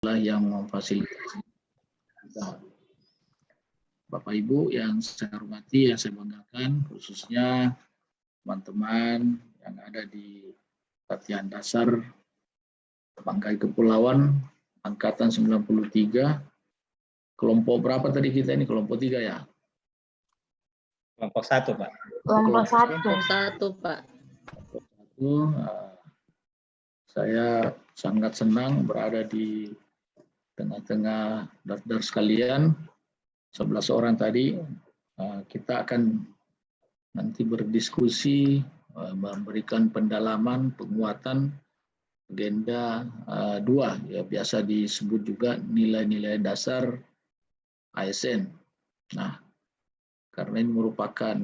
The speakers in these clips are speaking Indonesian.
yang memfasilitasi kita. Bapak Ibu yang saya hormati, yang saya banggakan, khususnya teman-teman yang ada di latihan dasar Bangkai Kepulauan Angkatan 93. Kelompok berapa tadi kita ini? Kelompok 3 ya? Kelompok 1, Pak. Kelompok 1. Kelompok 1, Pak. Kelompok 1. Saya sangat senang berada di tengah-tengah dar sekalian. 11 orang tadi. Kita akan nanti berdiskusi, memberikan pendalaman, penguatan agenda 2, ya biasa disebut juga nilai-nilai dasar ASN. Nah, karena ini merupakan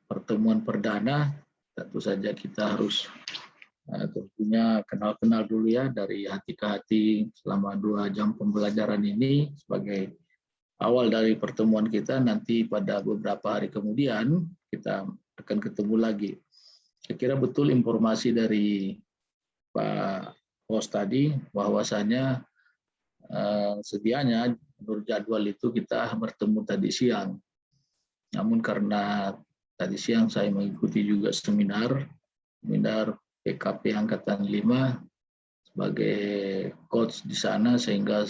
pertemuan perdana, tentu saja kita harus tentunya kenal-kenal dulu ya dari hati ke hati selama 2 jam pembelajaran ini sebagai awal dari pertemuan kita. Nanti pada beberapa hari kemudian kita akan ketemu lagi. Saya kira betul informasi dari Pak Bos tadi bahwasanya sedianya menurut jadwal itu kita bertemu tadi siang. Namun karena tadi siang saya mengikuti juga seminar PKP Angkatan 5 sebagai coach di sana, sehingga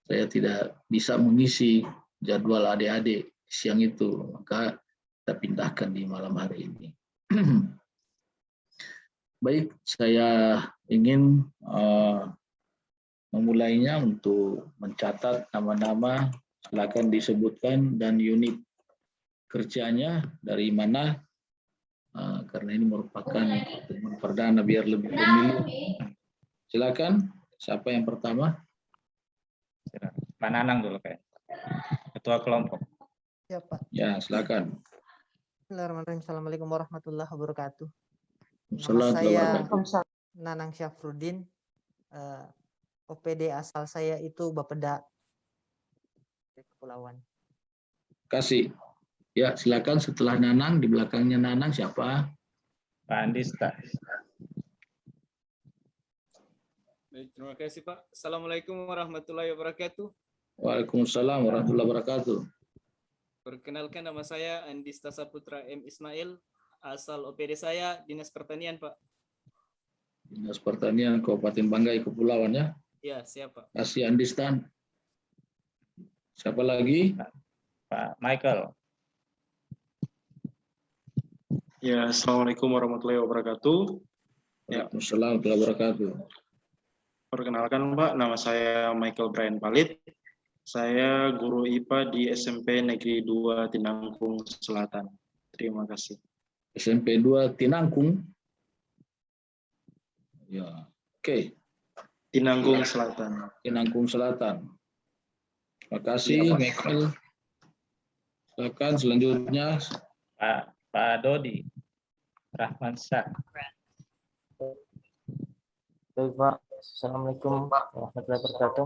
saya tidak bisa mengisi jadwal adik-adik siang itu, maka kita pindahkan di malam hari ini. Baik, saya ingin memulainya untuk mencatat nama-nama, silakan disebutkan dan unit kerjanya dari mana, karena ini merupakan pertemuan perdana biar lebih pemilu. Silakan, siapa yang pertama? Pak Nanang dulu, Pak. Ketua kelompok. Ya, Pak. Ya, silakan. Bismillahirrahmanirrahim. Assalamualaikum warahmatullahi wabarakatuh. Nama Assalamualaikum. saya Nanang Syafruddin. OPD asal saya itu Bapeda Kepulauan. Kasih. Ya, silakan setelah Nanang, di belakangnya Nanang siapa? Pak Andista. Baik, terima kasih Pak. Assalamualaikum warahmatullahi wabarakatuh. Waalaikumsalam warahmatullahi wabarakatuh. Perkenalkan, nama saya Andista Saputra M. Ismail. Asal OPD saya Dinas Pertanian, Pak. Dinas Pertanian Kabupaten Banggai Kepulauan ya. Ya, siapa? Kasih Andistan. Siapa lagi? Pak Michael. Ya, Assalamualaikum warahmatullahi wabarakatuh. Waalaikumsalam warahmatullahi wabarakatuh. Perkenalkan Pak, nama saya Michael Brian Palit. Saya guru IPA di SMP Negeri 2 Tinangkung Selatan. Terima kasih. SMP 2 Tinangkung. Ya, oke. Tinangkung Selatan. Tinangkung Selatan. Terima kasih, Ya, Pak. Michael. Silakan selanjutnya. Pak Dodi Rahman Syah. Baik, Pak. Assalamualaikum warahmatullahi wabarakatuh.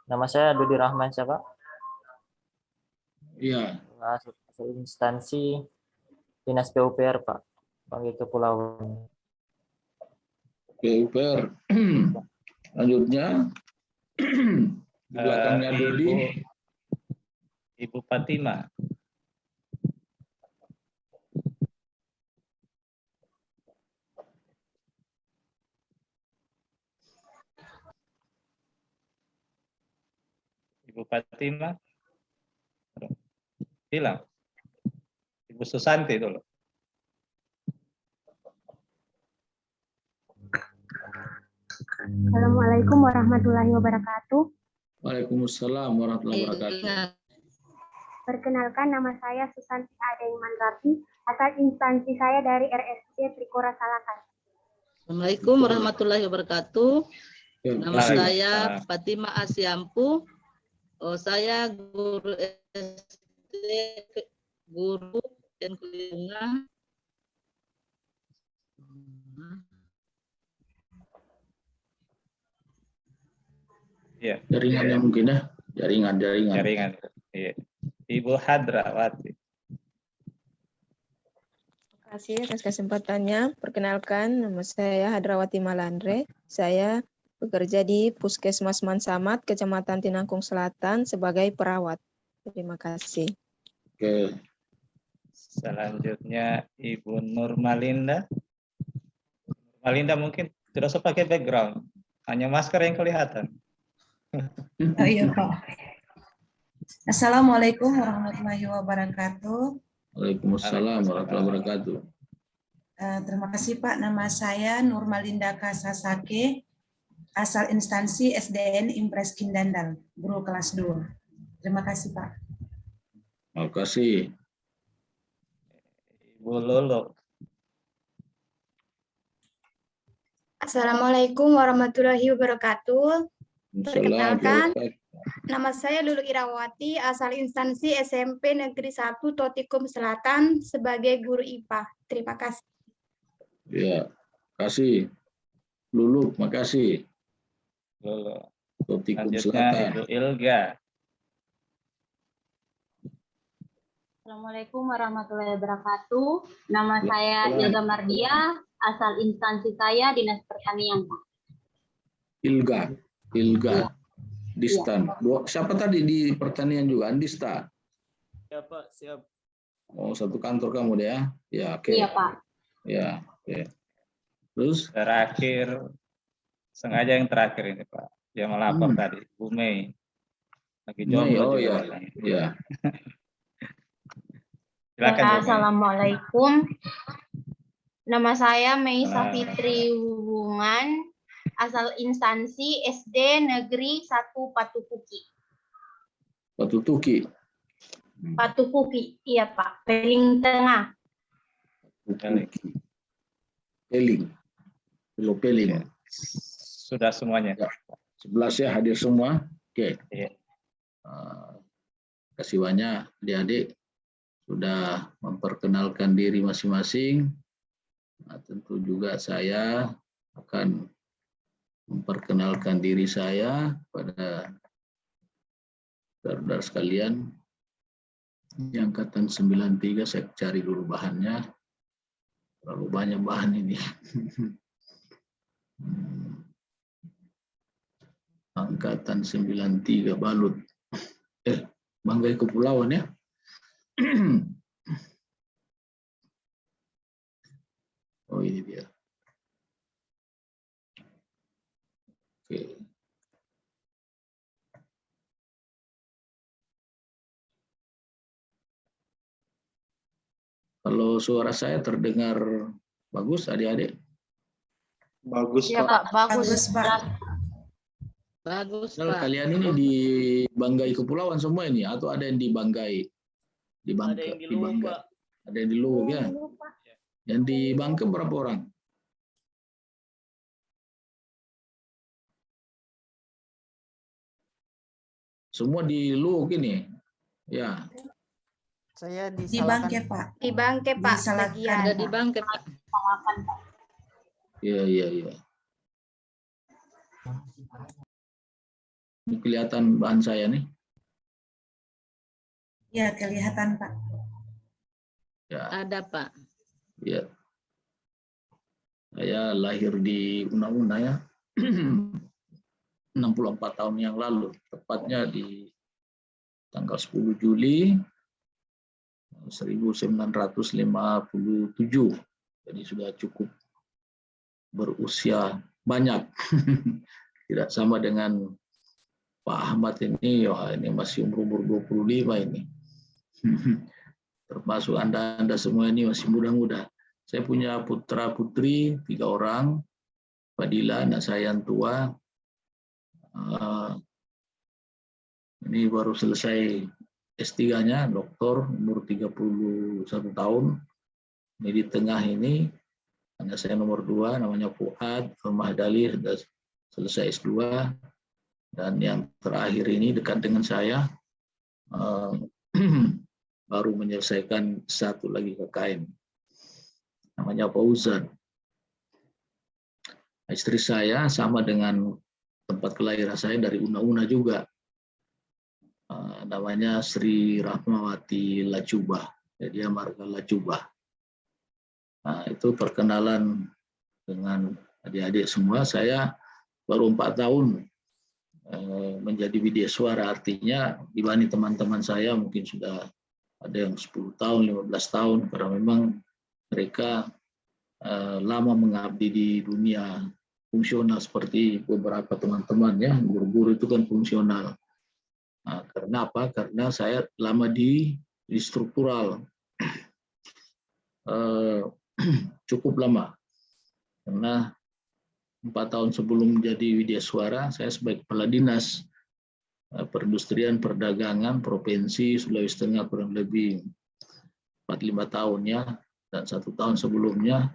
Nama saya Dodi Rahman Syah, Pak. Iya. Instansi Dinas PUPR, Pak. Bangkai Kepulauan. PUPR. Lanjutnya. Di belakangnya Dodi. Ibu Fatima. Ibu Fatima. Hilang. Ibu Susanti dulu. Assalamualaikum warahmatullahi wabarakatuh. Waalaikumsalam warahmatullahi wabarakatuh. Perkenalkan, nama saya Susanti Adaiman Rapi, asal instansi saya dari RSUD Trikora Salakan. Assalamualaikum warahmatullahi wabarakatuh. Nama kasih. saya Fatima Asyampu. Saya guru SD, guru dan kuliah. Iya. Jaringannya mungkin ya. Jaringan. Iya. Ibu Hadrawati. kasih atas kesempatannya. Perkenalkan, nama saya Hadrawati Malandre. Saya bekerja di Puskesmas Mansamat, Kecamatan Tinangkung Selatan sebagai perawat. Terima kasih. Oke, Selanjutnya Ibu Nurmalinda. Nurmalinda mungkin tidak usah pakai background, hanya masker yang kelihatan. Oh iya Pak. Assalamualaikum warahmatullahi wabarakatuh. Waalaikumsalam warahmatullahi wabarakatuh. Terima kasih Pak. Nama saya Nurmalinda Kasasake, asal instansi SDN Impres Kindandal, guru kelas 2. Terima kasih Pak. Terima kasih. Ibu Lolo. Assalamualaikum warahmatullahi wabarakatuh. Perkenalkan, Assalamualaikum. nama saya Lulu Irawati, asal instansi SMP Negeri 1 Totikum Selatan sebagai guru IPA. Terima kasih. Ya, kasih. Lulu, makasih. Lolo. Totikum Selanjutnya Selatan. Ibu Ilga. Assalamualaikum warahmatullahi wabarakatuh. Nama saya Ilga Mardia, asal instansi saya Dinas Pertanian, Pak. Ilga. Distan. Siapa tadi di pertanian juga? Andista. Ya Pak, siap. Oh, satu kantor kamu deh ya? Ya, oke. Iya Pak. Ya, oke. Terus? Terakhir, sengaja yang terakhir ini Pak. Dia melapor tadi, Bu Mei. Lagi jomblo oh juga. ya. Ya. Silakan, Bu Mei. Assalamualaikum. Nama saya Meisa Fitri Hubungan, asal instansi SD Negeri 1 Patupuki. Patutuki. Patupuki, iya Pak. Peling Tengah. Peling. Pulau Peling. Sudah semuanya. Ya. 11 ya hadir semua. Oke. Iya. Kasih banyak adik-adik sudah memperkenalkan diri masing-masing. Nah, tentu juga saya akan memperkenalkan diri saya pada saudara sekalian. Di angkatan 93 saya cari dulu bahannya. Terlalu banyak bahan ini. Angkatan 93 Balut. Banggai Kepulauan ya. Oh ini dia. Oke. Kalau suara saya terdengar bagus adik-adik? Bagus Iya Pak. Pak, bagus. Pak. Bagus, Kalau Pak. kalian ini di Banggai Kepulauan semua ini atau ada yang di Banggai? Di Bangka, Ada yang di Luwu, Bangka. Pak. Ada yang di Luwu ya. Yang di Bangka berapa orang? Semua di Luwu ini. Ya. Saya di Di Bangke Pak. Di Bangke Pak, Salahkan, sebagian. Ada di Bangke, Pak. Iya. Ini kelihatan bahan saya nih. Ya, kelihatan Pak. Ya. Ada, Pak. Ya. Saya lahir di Una-Una ya. 64 tahun yang lalu, tepatnya di tanggal 10 Juli 1957. Jadi sudah cukup berusia banyak. Tidak sama dengan Pak Ahmad ini, ini masih umur 25 ini. Termasuk Anda semua ini masih muda-muda. Saya punya putra-putri 3 orang. Fadila, anak saya yang tua. Ini baru selesai S3-nya, doktor, umur 31 tahun. Ini di tengah ini, anak saya nomor 2, namanya Fuad, Mahdali, sudah selesai S2. Dan yang terakhir ini dekat dengan saya, baru menyelesaikan satu lagi KKM. Namanya Fauzan. Istri saya sama dengan tempat kelahiran saya dari Una-Una juga. Namanya Sri Rahmawati Lacubah. Jadi dia marga Lacubah. Nah, itu perkenalan dengan adik-adik semua. Saya baru 4 tahun menjadi widyaswara, artinya dibanding teman-teman saya mungkin sudah ada yang 10 tahun, 15 tahun, karena memang mereka lama mengabdi di dunia fungsional seperti beberapa teman-teman ya, guru-guru itu kan fungsional. Nah, karena apa? Karena saya lama di struktural, cukup lama. Karena 4 tahun sebelum menjadi widyaswara, saya sebagai kepala dinas perindustrian perdagangan provinsi Sulawesi Tengah kurang lebih 45 tahun ya, dan 1 tahun sebelumnya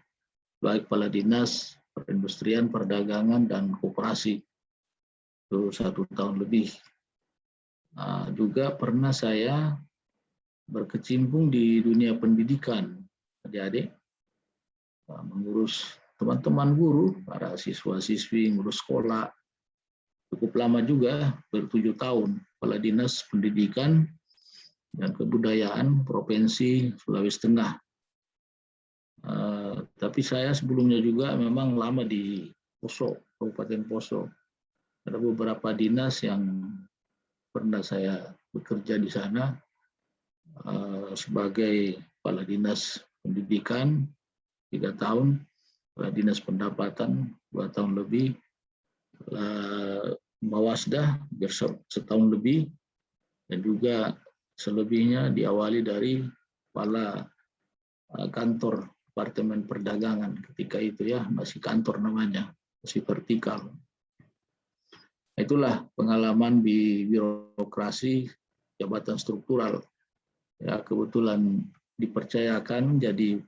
sebagai kepala dinas perindustrian perdagangan dan koperasi itu 1 tahun lebih. Juga pernah saya berkecimpung di dunia pendidikan, adik-adik, mengurus teman-teman guru, para siswa-siswi, ngurus sekolah, cukup lama juga, ber-7 tahun, kepala dinas pendidikan dan kebudayaan provinsi Sulawesi Tengah. Tapi saya sebelumnya juga memang lama di Poso, Kabupaten Poso. Ada beberapa dinas yang pernah saya bekerja di sana sebagai kepala dinas pendidikan 3 tahun, kepala dinas pendapatan 2 tahun lebih, Mawasda setahun lebih, dan juga selebihnya diawali dari kepala kantor Departemen Perdagangan ketika itu ya, masih kantor namanya, masih vertikal. Itulah pengalaman di birokrasi jabatan struktural. Ya, kebetulan dipercayakan jadi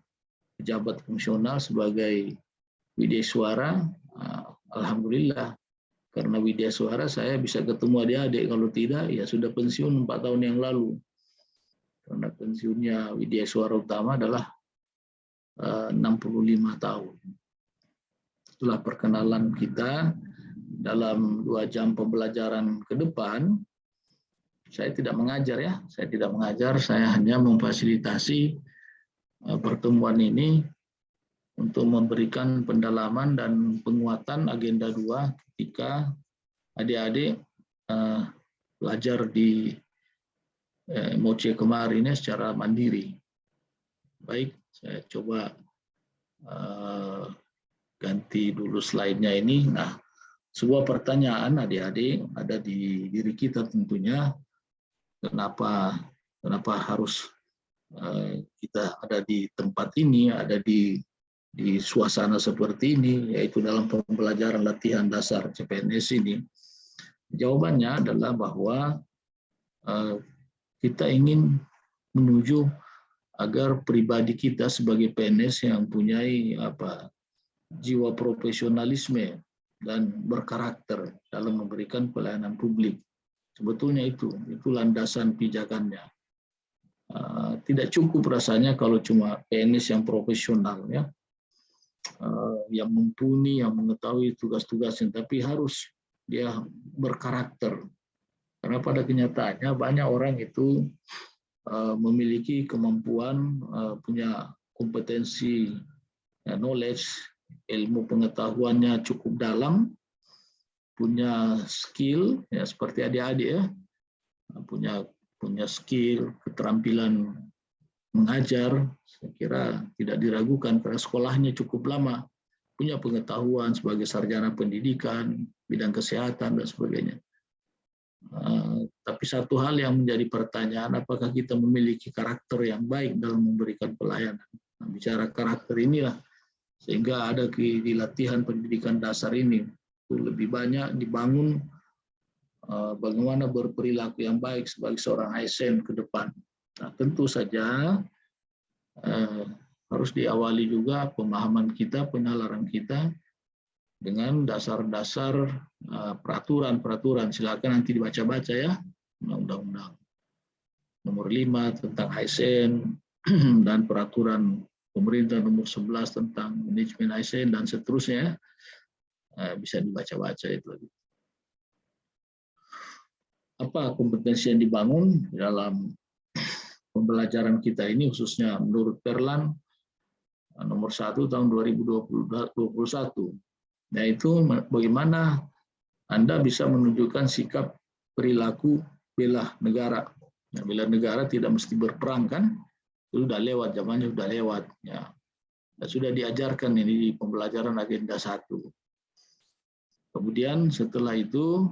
pejabat fungsional sebagai widyaswara. Alhamdulillah, karena widyaswara saya bisa ketemu adik-adik, kalau tidak ya sudah pensiun 4 tahun yang lalu. Karena pensiunnya widyaswara utama adalah 65 tahun. Itulah perkenalan kita. Dalam 2 jam pembelajaran ke depan, saya tidak mengajar ya, saya hanya memfasilitasi pertemuan ini untuk memberikan pendalaman dan penguatan agenda 2 ketika adik-adik belajar di MOCE kemarin secara mandiri. Baik, saya coba ganti dulu slide-nya ini. Nah, sebuah pertanyaan adik-adik ada di diri kita tentunya, kenapa harus kita ada di tempat ini, ada di suasana seperti ini, yaitu dalam pembelajaran latihan dasar CPNS ini. Jawabannya adalah bahwa kita ingin menuju agar pribadi kita sebagai PNS yang mempunyai jiwa profesionalisme dan berkarakter dalam memberikan pelayanan publik. Sebetulnya itu landasan pijakannya. Tidak cukup rasanya kalau cuma PNS yang profesional ya, yang mumpuni, yang mengetahui tugas-tugasnya, tapi harus dia berkarakter. Karena pada kenyataannya banyak orang itu memiliki kemampuan, punya kompetensi, knowledge, ilmu pengetahuannya cukup dalam, punya skill ya seperti adik-adik ya, punya skill, keterampilan mengajar, saya kira tidak diragukan karena sekolahnya cukup lama, punya pengetahuan sebagai sarjana pendidikan, bidang kesehatan dan sebagainya. Tapi satu hal yang menjadi pertanyaan, apakah kita memiliki karakter yang baik dalam memberikan pelayanan? Nah, bicara karakter inilah sehingga ada di latihan pendidikan dasar ini itu lebih banyak dibangun bagaimana berperilaku yang baik sebagai seorang ASN ke depan. Nah, tentu saja harus diawali juga pemahaman kita, penalaran kita dengan dasar-dasar peraturan-peraturan. Silakan nanti dibaca-baca ya, Undang-Undang Nomor 5 tentang ASN dan peraturan Pemerintah Nomor 11 tentang manajemen ASN dan seterusnya, bisa dibaca-baca itu. Apa kompetensi yang dibangun dalam pembelajaran kita ini, khususnya menurut Perlan, nomor 1 tahun 2021, yaitu bagaimana Anda bisa menunjukkan sikap perilaku bela negara. Nah, bela negara tidak mesti berperang kan? Itu sudah lewat, zamannya sudah lewat. Ya. Dan sudah diajarkan ini di pembelajaran agenda 1. Kemudian setelah itu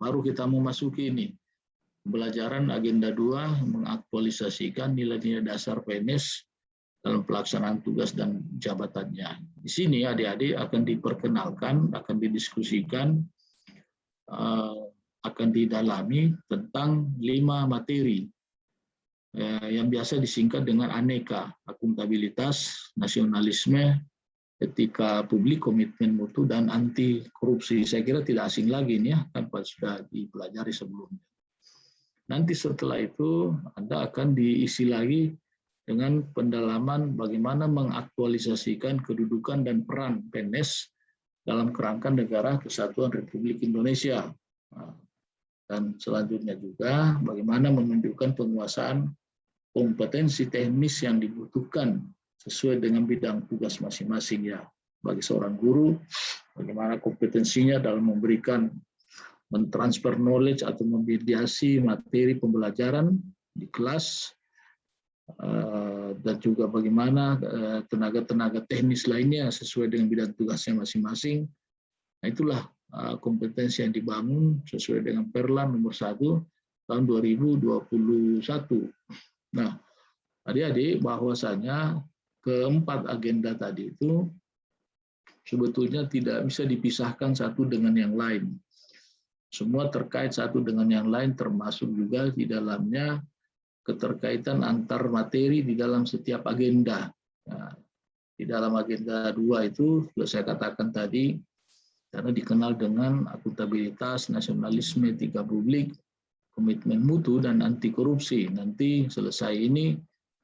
baru kita memasuki ini pembelajaran agenda 2 mengaktualisasikan nilai-nilai dasar PNS dalam pelaksanaan tugas dan jabatannya. Di sini adik-adik akan diperkenalkan, akan didiskusikan, akan didalami tentang 5 materi yang biasa disingkat dengan aneka: akuntabilitas, nasionalisme, etika publik, komitmen mutu, dan anti korupsi. Saya kira tidak asing lagi ini ya, kan sudah dipelajari sebelumnya. Nanti setelah itu Anda akan diisi lagi dengan pendalaman bagaimana mengaktualisasikan kedudukan dan peran PNS dalam kerangka Negara Kesatuan Republik Indonesia. Dan selanjutnya juga bagaimana menunjukkan penguasaan kompetensi teknis yang dibutuhkan sesuai dengan bidang tugas masing-masing ya. Bagi seorang guru, bagaimana kompetensinya dalam memberikan, mentransfer knowledge atau memediasi materi pembelajaran di kelas, dan juga bagaimana tenaga-tenaga teknis lainnya sesuai dengan bidang tugasnya masing-masing. Nah, itulah kompetensi yang dibangun sesuai dengan Perlan nomor 1 tahun 2021. Nah, adik-adik, bahwasanya keempat agenda tadi itu sebetulnya tidak bisa dipisahkan satu dengan yang lain. Semua terkait satu dengan yang lain, termasuk juga di dalamnya keterkaitan antar materi di dalam setiap agenda. Nah, di dalam agenda 2 itu sudah saya katakan tadi, karena dikenal dengan akuntabilitas, nasionalisme, etika publik, komitmen mutu, dan anti korupsi. Nanti selesai ini,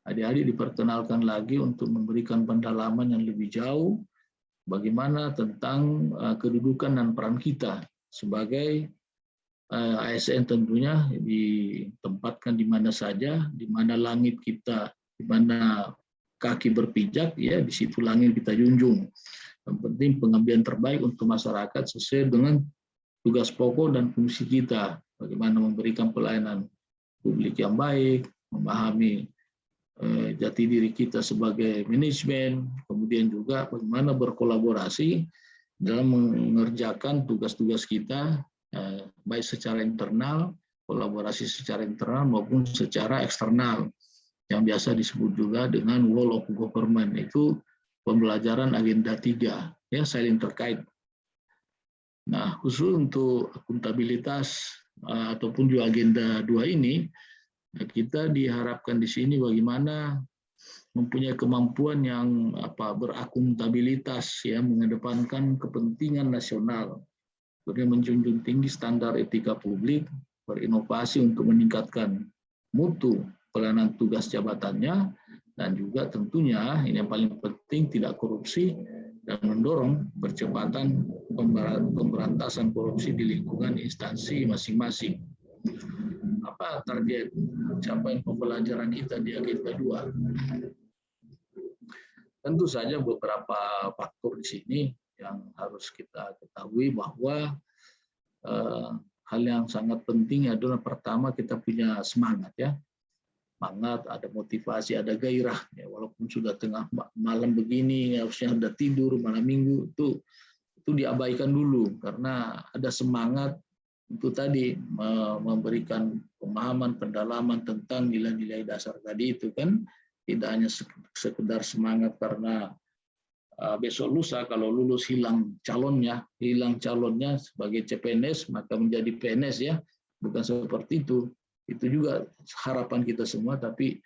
adik-adik diperkenalkan lagi untuk memberikan pendalaman yang lebih jauh bagaimana tentang kedudukan dan peran kita sebagai ASN, tentunya ditempatkan di mana saja, di mana langit kita, di mana kaki berpijak, ya di situ langit kita junjung. Yang penting pengabdian terbaik untuk masyarakat sesuai dengan tugas pokok dan fungsi kita. Bagaimana memberikan pelayanan publik yang baik, memahami jati diri kita sebagai manajemen, kemudian juga bagaimana berkolaborasi dalam mengerjakan tugas-tugas kita, baik secara internal, kolaborasi secara internal maupun secara eksternal, yang biasa disebut juga dengan whole of government. Itu pembelajaran agenda 3, ya, saling terkait. Nah, khusus untuk akuntabilitas ataupun juga agenda 2 ini, kita diharapkan di sini bagaimana mempunyai kemampuan yang berakuntabilitas, ya, mengedepankan kepentingan nasional, kemudian menjunjung tinggi standar etika publik, berinovasi untuk meningkatkan mutu pelayanan tugas jabatannya, dan juga tentunya ini yang paling penting tidak korupsi, dan mendorong percepatan pemberantasan korupsi di lingkungan instansi masing-masing. Apa target capaian pembelajaran kita di agenda 2? Tentu saja beberapa faktor di sini yang harus kita ketahui, bahwa hal yang sangat penting adalah pertama kita punya semangat, ya. Semangat, ada motivasi, ada gairah, ya, walaupun sudah tengah malam begini, harusnya sudah tidur malam minggu, itu diabaikan dulu, karena ada semangat untuk tadi memberikan pemahaman, pendalaman tentang nilai-nilai dasar tadi itu kan, tidak hanya sekedar semangat karena besok lusa kalau lulus hilang calonnya sebagai CPNS maka menjadi PNS, ya, bukan seperti itu. Itu juga harapan kita semua, tapi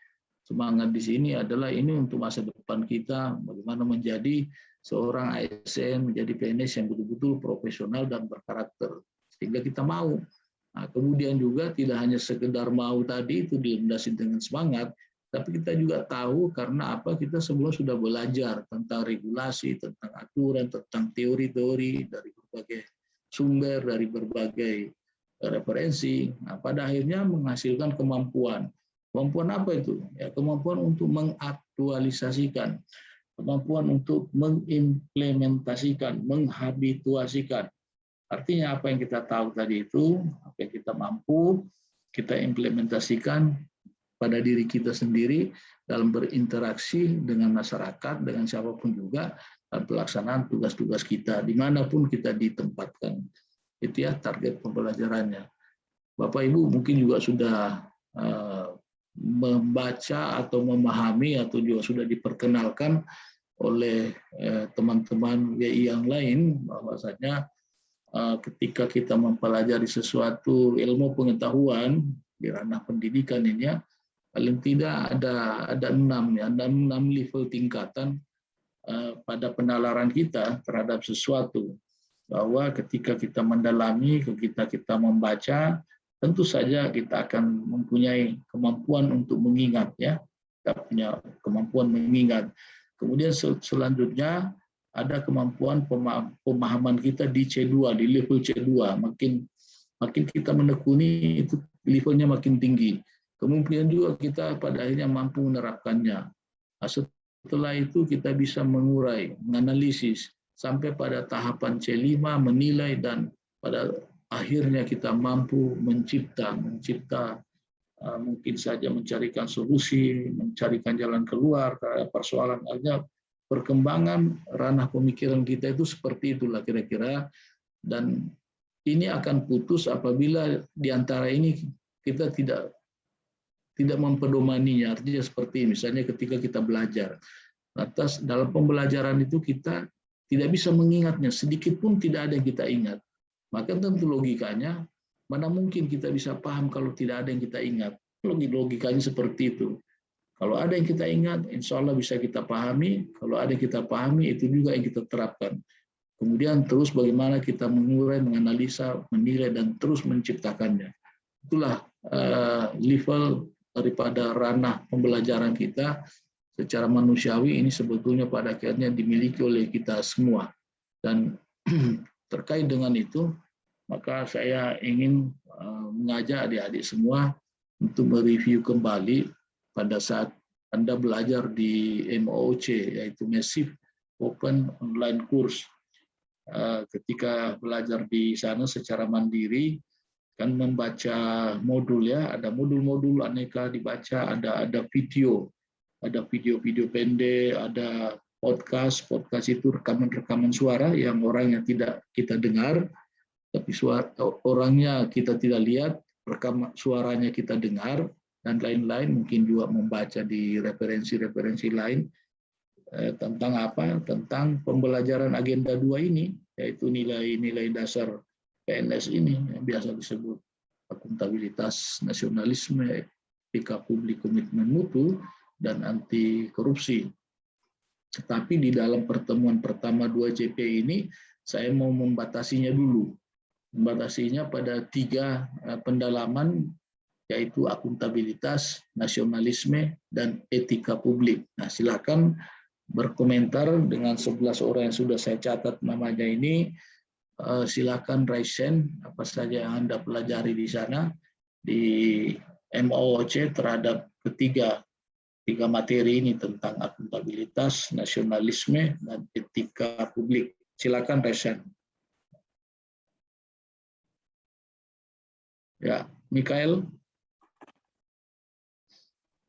semangat di sini adalah ini untuk masa depan kita, bagaimana menjadi seorang ASN, menjadi PNS yang betul-betul profesional dan berkarakter, sehingga kita mau. Nah, kemudian juga tidak hanya sekedar mau tadi itu dilandasi dengan semangat, tapi kita juga tahu karena apa, kita semua sudah belajar tentang regulasi, tentang aturan, tentang teori-teori dari berbagai sumber, dari berbagai referensi. Nah, pada akhirnya menghasilkan kemampuan. Kemampuan apa itu? Ya, kemampuan untuk mengaktualisasikan kemampuan untuk mengimplementasikan, menghabituasikan. Artinya apa yang kita tahu tadi itu, apa yang kita mampu, kita implementasikan pada diri kita sendiri dalam berinteraksi dengan masyarakat, dengan siapapun juga, dalam pelaksanaan tugas-tugas kita, dimanapun kita ditempatkan. Itu ya target pembelajarannya. Bapak Ibu mungkin juga sudah membaca atau memahami atau juga sudah diperkenalkan oleh teman-teman WI yang lain bahwasanya ketika kita mempelajari sesuatu ilmu pengetahuan di ranah pendidikan ini ya, paling tidak ada 6 level tingkatan pada penalaran kita terhadap sesuatu, bahwa ketika kita mendalami, ketika kita membaca, tentu saja kita akan mempunyai kemampuan untuk mengingat ya, kita punya kemampuan mengingat. Kemudian selanjutnya ada kemampuan pemahaman kita di C2, di level C2. Makin kita menekuni itu levelnya makin tinggi. Kemudian juga kita pada akhirnya mampu menerapkannya. Nah, setelah itu kita bisa mengurai, menganalisis sampai pada tahapan C5 menilai, dan pada akhirnya kita mampu mencipta mungkin saja mencarikan solusi, mencarikan jalan keluar terhadap persoalan. Artinya perkembangan ranah pemikiran kita itu seperti itulah kira-kira, dan ini akan putus apabila di antara ini kita tidak mempedomaninya. Artinya seperti misalnya ketika kita belajar, atas dalam pembelajaran itu kita tidak bisa mengingatnya, sedikit pun tidak ada yang kita ingat. Maka tentu logikanya, mana mungkin kita bisa paham kalau tidak ada yang kita ingat. Logikanya seperti itu. Kalau ada yang kita ingat, insya Allah bisa kita pahami. Kalau ada yang kita pahami, itu juga yang kita terapkan. Kemudian terus bagaimana kita mengurai, menganalisa, menilai, dan terus menciptakannya. Itulah level daripada ranah pembelajaran kita secara manusiawi ini sebetulnya pada akhirnya dimiliki oleh kita semua. Dan terkait dengan itu, maka saya ingin mengajak adik-adik semua untuk mereview kembali pada saat Anda belajar di MOOC, yaitu Massive Open Online Course. Ketika belajar di sana secara mandiri, kan membaca modul ya, ada modul-modul aneka dibaca, ada video pendek, ada podcast itu rekaman suara yang orangnya tidak kita dengar, tapi orangnya kita tidak lihat, rekaman suaranya kita dengar, dan lain-lain. Mungkin juga membaca di referensi-referensi lain tentang apa? Tentang pembelajaran agenda 2 ini, yaitu nilai-nilai dasar PNS ini yang biasa disebut akuntabilitas, nasionalisme, etika publik, komitmen mutu, dan anti korupsi. Tetapi di dalam pertemuan pertama 2JP ini saya mau membatasinya dulu. Membatasinya pada 3 pendalaman, yaitu akuntabilitas, nasionalisme, dan etika publik. Nah, silakan berkomentar dengan 11 orang yang sudah saya catat namanya ini. Silakan raise hand apa saja yang Anda pelajari di sana di MOOC terhadap tiga materi ini tentang akuntabilitas, nasionalisme, dan etika publik. Silakan raise hand. Ya, Mikael.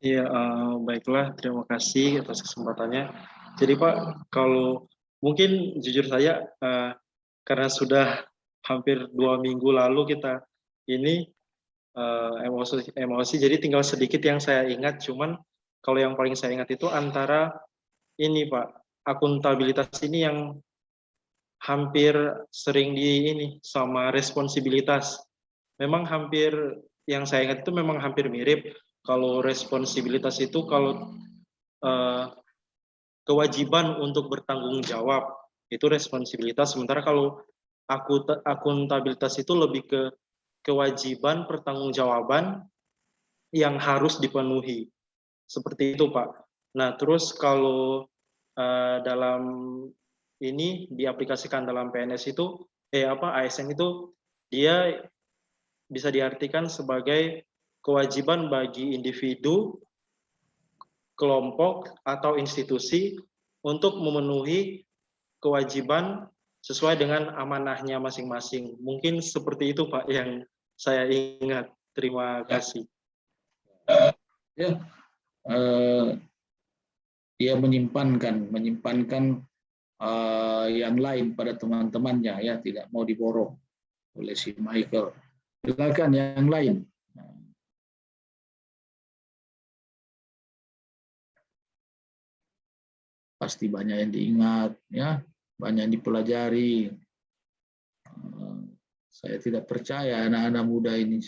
Iya, baiklah. Terima kasih atas kesempatannya. Jadi Pak, kalau mungkin jujur saya, karena sudah hampir 2 minggu lalu kita ini emosi, jadi tinggal sedikit yang saya ingat. Cuman kalau yang paling saya ingat itu antara ini Pak, akuntabilitas ini yang hampir sering sama responsibilitas. Memang hampir yang saya ingat itu memang hampir mirip. Kalau responsibilitas itu kalau kewajiban untuk bertanggung jawab itu responsibilitas, sementara kalau akuntabilitas itu lebih ke kewajiban pertanggungjawaban yang harus dipenuhi. Seperti itu Pak. Nah terus kalau dalam ini diaplikasikan dalam PNS itu, ASN itu dia bisa diartikan sebagai kewajiban bagi individu, kelompok, atau institusi untuk memenuhi kewajiban sesuai dengan amanahnya masing-masing. Mungkin seperti itu Pak yang saya ingat. Terima kasih. Ya, dia menyimpankan yang lain pada teman-temannya, ya, tidak mau diborong oleh si Michael. Silakan yang lain. Pasti banyak yang diingat, ya, banyak yang dipelajari. Saya tidak percaya anak-anak muda ini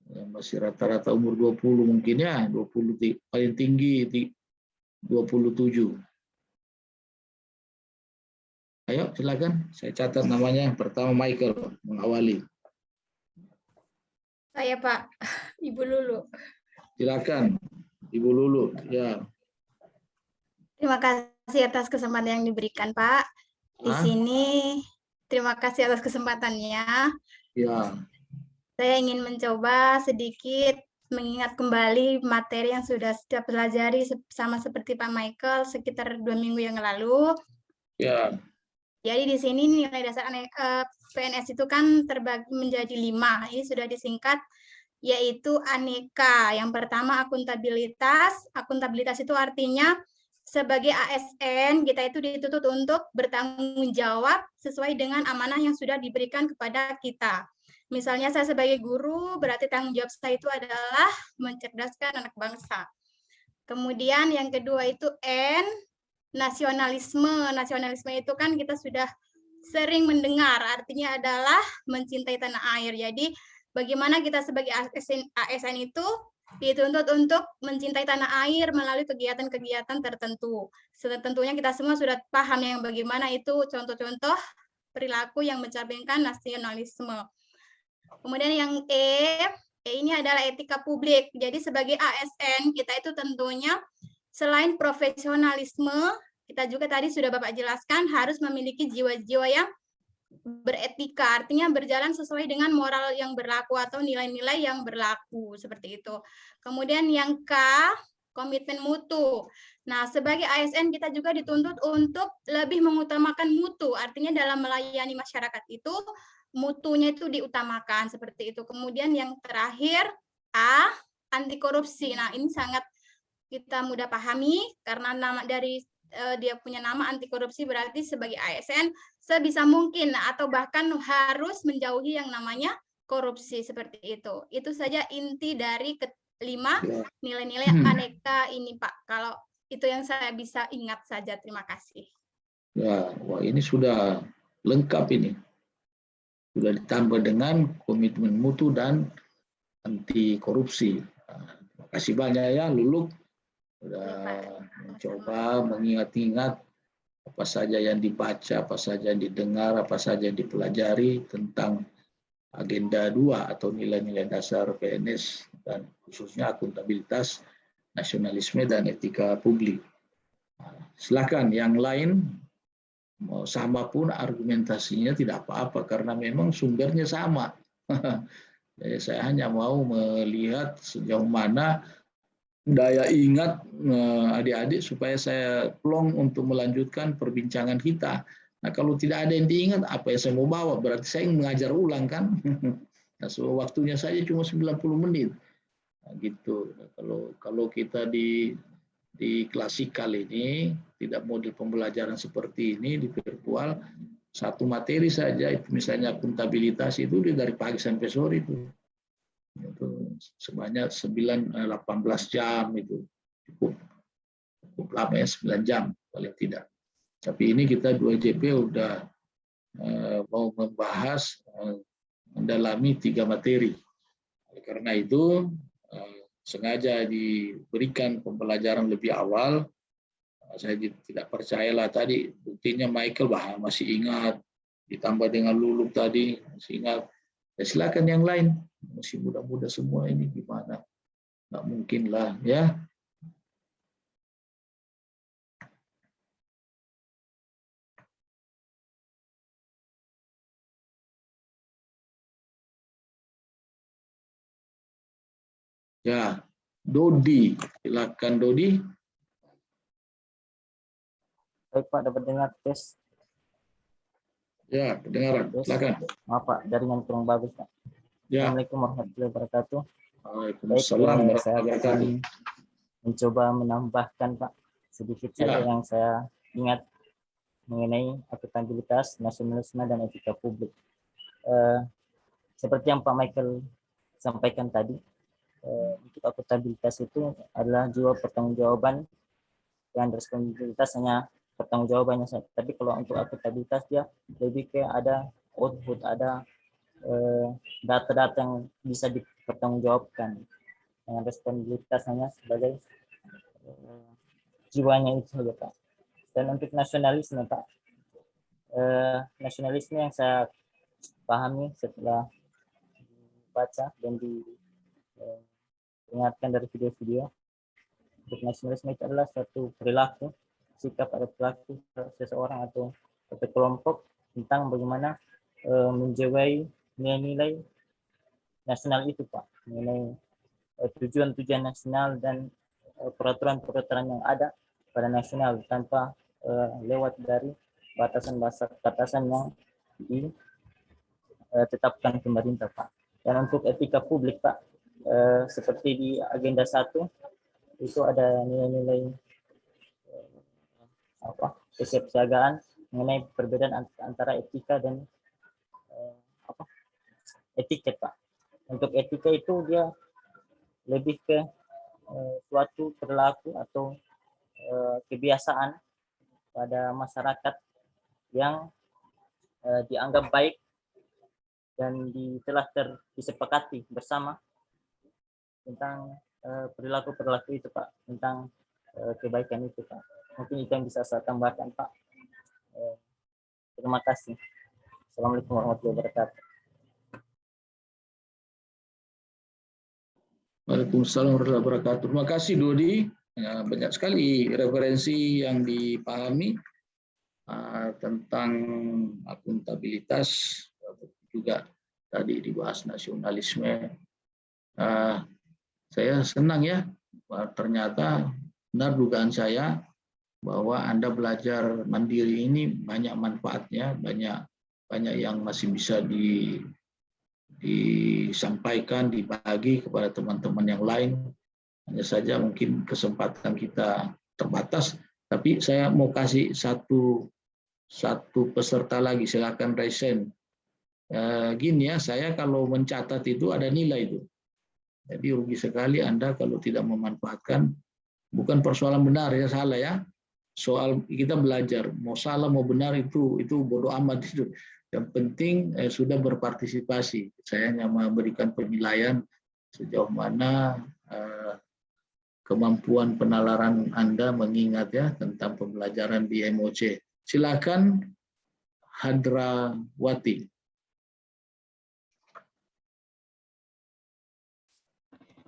yang masih rata-rata umur 20 mungkin, ya, 20 paling tinggi 27. Ayo silakan, saya catat namanya. Yang pertama Michael mengawali. Saya Pak, Ibu Lulu. Silakan, Ibu Lulu. Ya. Terima kasih atas kesempatan yang diberikan Pak. Di sini terima kasih atas kesempatannya. Ya. Saya ingin mencoba sedikit mengingat kembali materi yang sudah saya pelajari sama seperti Pak Michael sekitar 2 minggu yang lalu. Ya. Jadi di sini nilai dasar PNS itu kan terbagi menjadi 5. Ini sudah disingkat yaitu aneka. Yang pertama akuntabilitas. Akuntabilitas itu artinya sebagai ASN kita itu dituntut untuk bertanggung jawab sesuai dengan amanah yang sudah diberikan kepada kita. Misalnya saya sebagai guru, berarti tanggung jawab saya itu adalah mencerdaskan anak bangsa. Kemudian yang kedua itu N, nasionalisme. Nasionalisme itu kan kita sudah sering mendengar, artinya adalah mencintai tanah air. Jadi bagaimana kita sebagai ASN itu dituntut untuk mencintai tanah air melalui kegiatan-kegiatan tertentu. Tentunya kita semua sudah paham yang bagaimana itu contoh-contoh perilaku yang mencerminkan nasionalisme. Kemudian yang E ini adalah etika publik. Jadi sebagai ASN kita itu tentunya selain profesionalisme, kita juga tadi sudah Bapak jelaskan harus memiliki jiwa-jiwa yang beretika, artinya berjalan sesuai dengan moral yang berlaku atau nilai-nilai yang berlaku, seperti itu. Kemudian yang K, komitmen mutu. Nah, sebagai ASN kita juga dituntut untuk lebih mengutamakan mutu, artinya dalam melayani masyarakat itu mutunya itu diutamakan, seperti itu. Kemudian yang terakhir A, anti korupsi. Nah, ini sangat kita mudah pahami karena nama dari dia punya nama anti korupsi, berarti sebagai ASN sebisa mungkin atau bahkan harus menjauhi yang namanya korupsi, seperti itu. Itu saja inti dari 5 nilai-nilai aneka ini Pak. Kalau itu yang saya bisa ingat saja. Terima kasih. Ya, wah ini sudah lengkap ini. Sudah ditambah dengan komitmen mutu dan anti korupsi. Terima kasih banyak ya Lulu. Sudah mencoba mengingat-ingat apa saja yang dibaca, apa saja yang didengar, apa saja yang dipelajari tentang agenda 2 atau nilai-nilai dasar PNS dan khususnya akuntabilitas, nasionalisme dan etika publik. Silakan yang lain mau sama pun argumentasinya tidak apa-apa karena memang sumbernya sama. Jadi saya hanya mau melihat sejauh mana daya ingat adik-adik supaya saya plong untuk melanjutkan perbincangan kita. Nah, kalau tidak ada yang diingat, apa yang saya mau bawa? Berarti saya mengajar ulang kan? Nah, so, waktunya saja cuma 90 menit. Nah, gitu. Kalau kita di klasikal ini tidak model pembelajaran seperti ini di virtual, satu materi saja itu misalnya akuntabilitas itu dari pagi sampai sore itu sebanyak 18 jam itu cukup lama ya, 9 jam paling tidak. Tapi ini kita 2JP udah mau membahas mendalami 3 materi. Karena itu sengaja diberikan pembelajaran lebih awal. Saya tidak percayalah tadi buktinya Michael masih ingat, ditambah dengan Lulu tadi masih ingat. Ya, silakan yang lain, masih muda-muda semua ini gimana? Nggak mungkin lah ya. Ya, Dodi, silakan Dodi. Baik Pak, dapat dengar tes. Ya, kedengaran. Silakan. Maaf Pak, jaringan kurang bagus Pak. Ya. Assalamualaikum warahmatullahi wabarakatuh. Waalaikumsalam Baik, saya warahmatullahi akan wabarakatuh. mencoba menambahkan Pak sedikit saja yang saya ingat mengenai akuntabilitas, nasionalisme, dan etika publik. Seperti yang Pak Michael sampaikan tadi, untuk akuntabilitas itu adalah jiwa pertanggungjawaban, yang responsabilitas hanya pertanggungjawabannya saja. Tapi kalau untuk akuntabilitas dia lebih ke ada output, ada data-data yang bisa dipertanggungjawabkan. Dengan responsabilitas hanya sebagai jiwanya itu saja Pak. Dan untuk nasionalisme Pak, nasionalisme yang saya pahami setelah baca dan diingatkan dari video-video, untuk nasionalisme itu adalah suatu perilaku, sikap atau perilaku seseorang atau satu kelompok tentang bagaimana menjiwai nilai-nilai nasional itu Pak, mengenai tujuan-tujuan nasional dan peraturan-peraturan yang ada pada nasional tanpa lewat dari batasan-batasan yang ditetapkan pemerintah Pak. Dan untuk etika publik Pak, seperti di agenda 1 itu ada nilai-nilai kesiapsiagaan mengenai perbedaan antara etika dan etiket Pak. Untuk etika itu dia lebih ke suatu perilaku atau kebiasaan pada masyarakat yang dianggap baik dan telah disepakati bersama tentang perilaku-perilaku itu Pak, tentang kebaikan itu Pak. Mungkin itu yang bisa saya tambahkan Pak. Terima kasih. Assalamualaikum warahmatullahi wabarakatuh. Waalaikumsalam warahmatullahi wabarakatuh. Terima kasih Dodi. Ya, banyak sekali referensi yang dipahami tentang akuntabilitas, juga tadi dibahas nasionalisme. Saya senang ya, ternyata benar dugaan saya bahwa Anda belajar mandiri ini banyak manfaatnya, banyak yang masih bisa disampaikan, dibagi kepada teman-teman yang lain. Hanya saja mungkin kesempatan kita terbatas, tapi saya mau kasih satu peserta lagi, silakan Raisen. Gini ya, saya kalau mencatat itu ada nilai itu. Jadi rugi sekali Anda kalau tidak memanfaatkan. Bukan persoalan benar ya, salah ya. Soal kita belajar, mau salah mau benar itu bodoh amat itu. Yang penting sudah berpartisipasi. Saya hanya memberikan penilaian sejauh mana kemampuan penalaran Anda mengingat ya tentang pembelajaran di MOC. Silakan Hadrawati.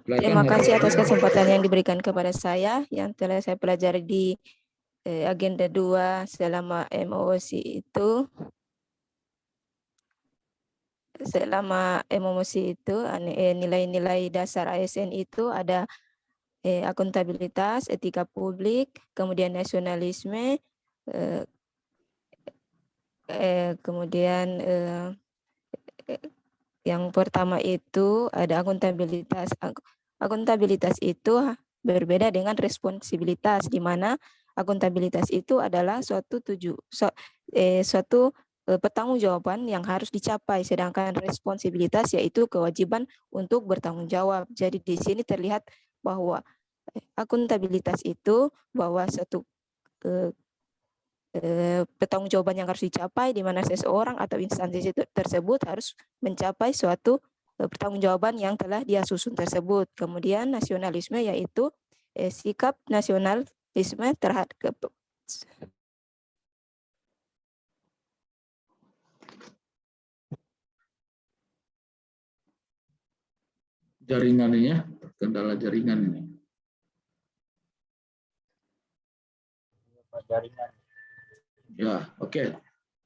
Terima kasih atas kesempatan yang diberikan kepada saya yang telah saya pelajari di agenda 2 selama MOC itu. Selama MOC itu nilai-nilai dasar ASN itu ada akuntabilitas, etika publik, kemudian nasionalisme, kemudian yang pertama itu ada akuntabilitas. Akuntabilitas itu berbeda dengan responsibilitas, di mana akuntabilitas itu adalah suatu pertanggungjawaban yang harus dicapai, sedangkan responsibilitas yaitu kewajiban untuk bertanggung jawab. Jadi di sini terlihat bahwa akuntabilitas itu bahwa suatu pertanggungjawaban yang harus dicapai, di mana seseorang atau instansi tersebut harus mencapai suatu pertanggungjawaban yang telah dia susun tersebut. Kemudian nasionalisme yaitu sikap nasionalisme terhadap jaringan ini ya, kendala jaringan ini. Jaringan. Ya, oke.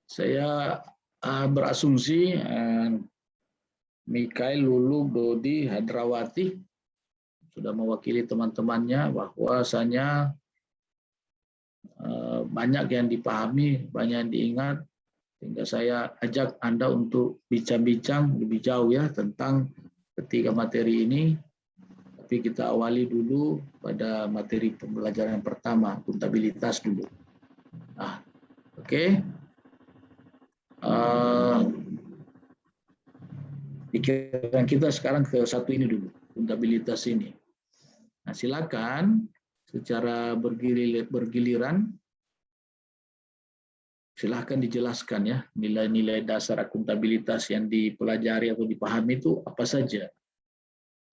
Saya berasumsi Mikael, Lulu, Dodi, Hadrawati sudah mewakili teman-temannya bahwasanya banyak yang dipahami, banyak yang diingat, sehingga saya ajak Anda untuk bincang-bincang lebih jauh ya tentang ketiga materi ini. Tapi kita awali dulu pada materi pembelajaran yang pertama, akuntabilitas dulu. Nah, oke. Pikiran kita sekarang ke satu ini dulu, akuntabilitas ini. Nah, silakan secara bergiliran, silahkan dijelaskan ya nilai-nilai dasar akuntabilitas yang dipelajari atau dipahami itu apa saja.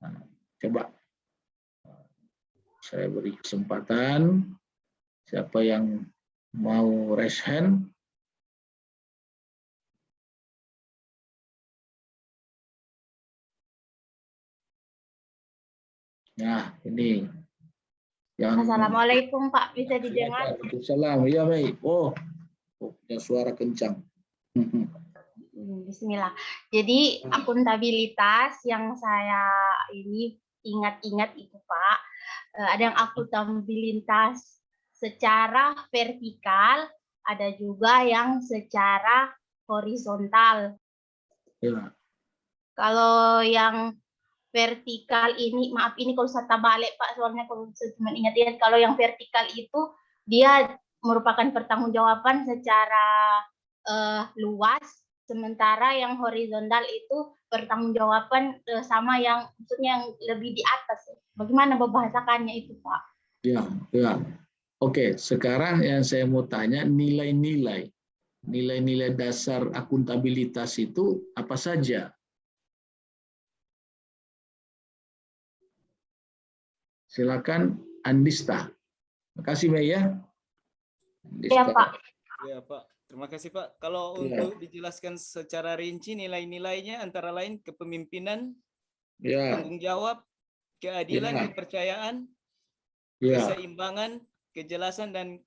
Nah, coba saya beri kesempatan, siapa yang mau raise hand. Nah, ini yang Assalamualaikum Pak, bisa didengar? Waalaikumsalam. Iya baik. Oh, punya suara kencang. Bismillah. Jadi akuntabilitas yang saya ini ingat-ingat itu Pak, ada yang akuntabilitas secara vertikal, ada juga yang secara horizontal. Ya. Kalau yang vertikal ini, maaf ini kalau saya balik Pak, soalnya kalau saya cuma ingat-ingat, kalau yang vertikal itu dia merupakan pertanggungjawaban secara luas, sementara yang horizontal itu pertanggungjawaban sama yang maksudnya yang lebih di atas. Bagaimana membahasakannya itu Pak? Ya, ya. Oke, sekarang yang saya mau tanya nilai-nilai dasar akuntabilitas itu apa saja? Silakan Andista. Terima kasih Mbak ya. Iya Pak. Ya Pak, terima kasih Pak. Kalau untuk dijelaskan secara rinci nilai-nilainya antara lain kepemimpinan, tanggung jawab, keadilan, kepercayaan, keseimbangan, kejelasan dan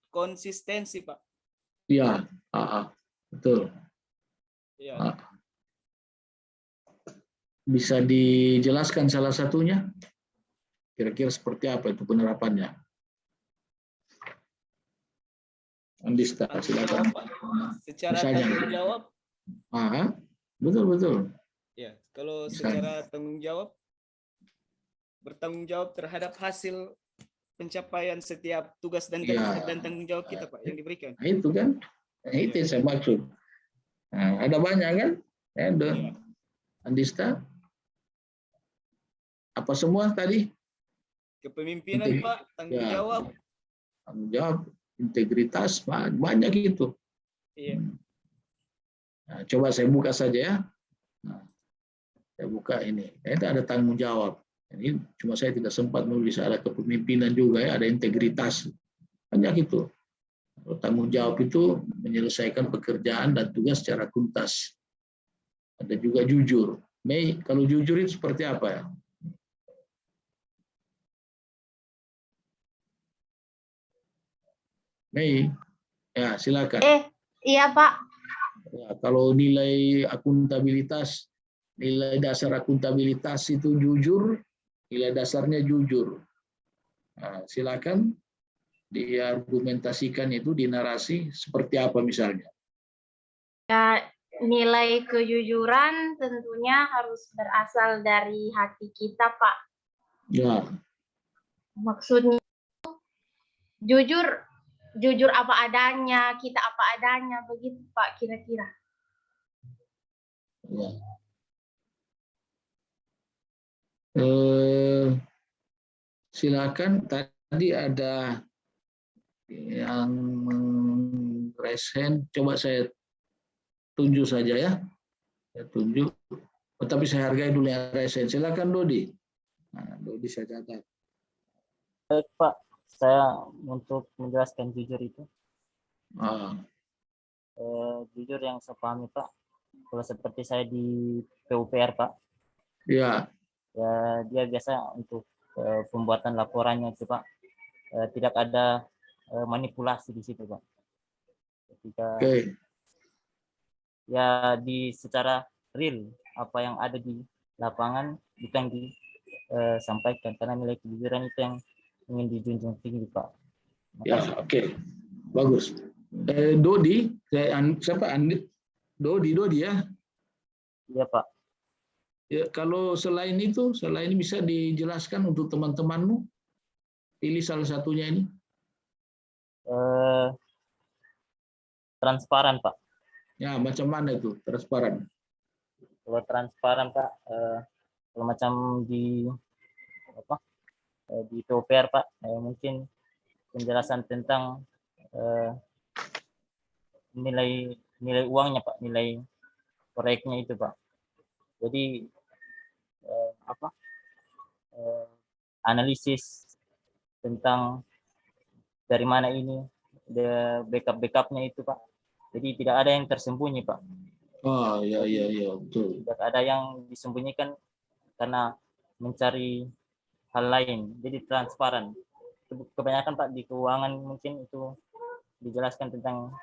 konsistensi Pak. Iya, betul. Ya. Bisa dijelaskan salah satunya? Kira-kira seperti apa itu penerapannya? Andista, silakan. Secara tanggung jawab. Betul. Ya, kalau secara tanggung jawab, bertanggung jawab terhadap hasil pencapaian setiap tugas dan tanggung jawab kita Pak yang diberikan. Nah, itu kan, itu yang saya maksud. Nah, ada banyak kan? Andista, apa semua tadi? Kepemimpinan Pak, tanggung jawab, integritas, banyak itu. Iya. Nah, coba saya buka saja ya. Nah, saya buka ini. Itu ada tanggung jawab. Ini cuma saya tidak sempat menulis, ada kepemimpinan juga ya, ada integritas. Banyak itu. Tanggung jawab itu menyelesaikan pekerjaan dan tugas secara tuntas. Ada juga jujur. Mei, kalau jujur itu seperti apa ya? Mei, ya silakan. Iya Pak. Ya, kalau nilai akuntabilitas, nilai dasar akuntabilitas itu jujur, nilai dasarnya jujur. Nah, silakan diargumentasikan itu di narasi seperti apa misalnya. Ya, nilai kejujuran tentunya harus berasal dari hati kita Pak. Ya. Maksudnya jujur apa adanya, kita apa adanya, begitu Pak kira-kira. Ya. Silakan, tadi ada yang raise hand, coba saya tunjuk saja ya. Saya tunjuk, tapi saya hargai dulu yang raise hand. Silakan Dodi. Nah, Dodi saya catat. Baik Pak, saya untuk menjelaskan jujur itu. Jujur yang saya pahami Pak, kalau seperti saya di PUPR Pak. Ya. Ya, dia biasa untuk pembuatan laporannya itu Pak, tidak ada manipulasi di situ Pak. Ketika ya secara real apa yang ada di lapangan itu yang disampaikan, karena nilai kejujuran itu yang ingin dijunjung tinggi Pak. Ya, oke. Bagus. Dodi, siapa? Dodi ya? Iya, Pak. Ya, kalau selain itu bisa dijelaskan untuk teman-temanmu? Pilih salah satunya ini. Transparan, Pak. Ya, macam mana itu transparan? Kalau transparan, Pak, kalau macam di di POPR, Pak, mungkin penjelasan tentang nilai uangnya, Pak, nilai proyeknya itu, Pak. Jadi analisis tentang dari mana ini backup-backupnya itu, Pak. Jadi tidak ada yang tersembunyi, Pak. Oh, iya, betul. Tidak ada yang disembunyikan karena mencari hal lain. Jadi transparan. Kebanyakan, Pak, di keuangan mungkin itu dijelaskan tentang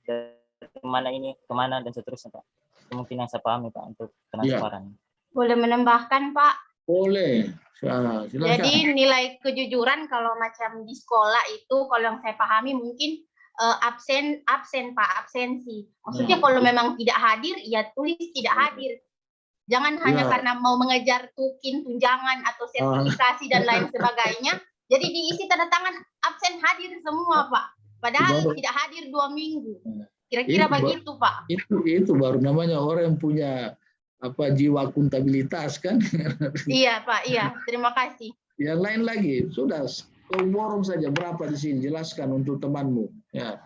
dari mana ini, kemana, dan seterusnya, Pak. Itu mungkin yang saya pahami, Pak, untuk transparan. Ya. Boleh menambahkan, Pak? Boleh. Silakan. Jadi nilai kejujuran kalau macam di sekolah itu, kalau yang saya pahami mungkin absen Pak, absensi. Maksudnya kalau memang tidak hadir, ya tulis tidak hadir. Jangan hanya karena mau mengejar tunjangan atau sertifikasi dan lain sebagainya. Jadi diisi tanda tangan absen hadir semua, Pak. Padahal tidak hadir 2 minggu. Kira-kira begitu, Pak. Itu baru namanya orang yang punya jiwa akuntabilitas, kan? Iya, Pak. Iya. Terima kasih. Yang lain lagi, sudah. Quorum saja berapa di sini, jelaskan untuk temanmu. Ya.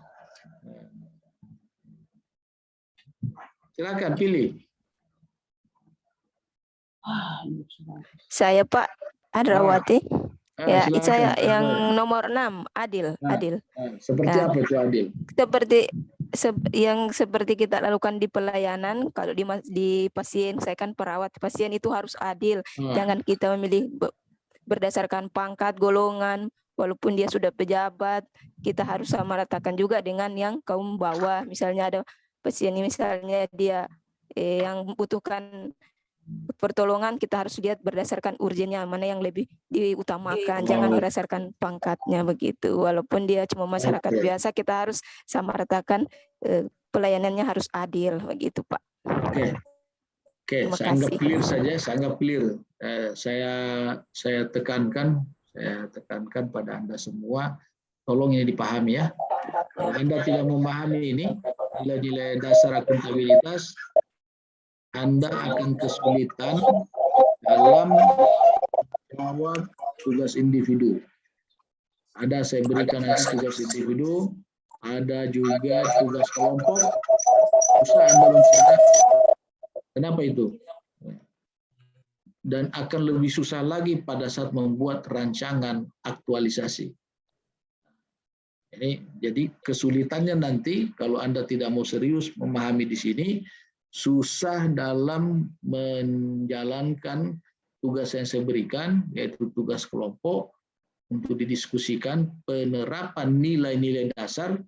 Silakan pilih. Saya, Pak Hadrawati. Ya, silakan. saya yang nomor 6, Adil. Adil. Seperti apa itu Adil? Seperti kita lakukan di pelayanan, kalau di pasien, saya kan perawat, pasien itu harus adil. Jangan kita memilih berdasarkan pangkat, golongan, walaupun dia sudah pejabat, kita harus sama ratakan juga dengan yang kaum bawah. Misalnya ada pasien ini, misalnya dia yang membutuhkan pertolongan, kita harus lihat berdasarkan urgennya, mana yang lebih diutamakan, jangan berdasarkan pangkatnya begitu. Walaupun dia cuma masyarakat biasa, kita harus sama ratakan, pelayanannya harus adil begitu, Pak. Oke, saya anggap clear saja, saya anggap clear. Saya tekankan pada Anda semua, tolong ini dipahami ya. Kalau Anda tidak memahami ini, nilai-nilai dasar akuntabilitas, Anda akan kesulitan dalam menjawab tugas individu. Saya berikan tugas individu, ada juga tugas kelompok, susah Anda mencerna. Kenapa itu? Dan akan lebih susah lagi pada saat membuat rancangan aktualisasi. Jadi kesulitannya nanti kalau Anda tidak mau serius memahami di sini, susah dalam menjalankan tugas yang saya berikan, yaitu tugas kelompok untuk didiskusikan penerapan nilai-nilai dasar,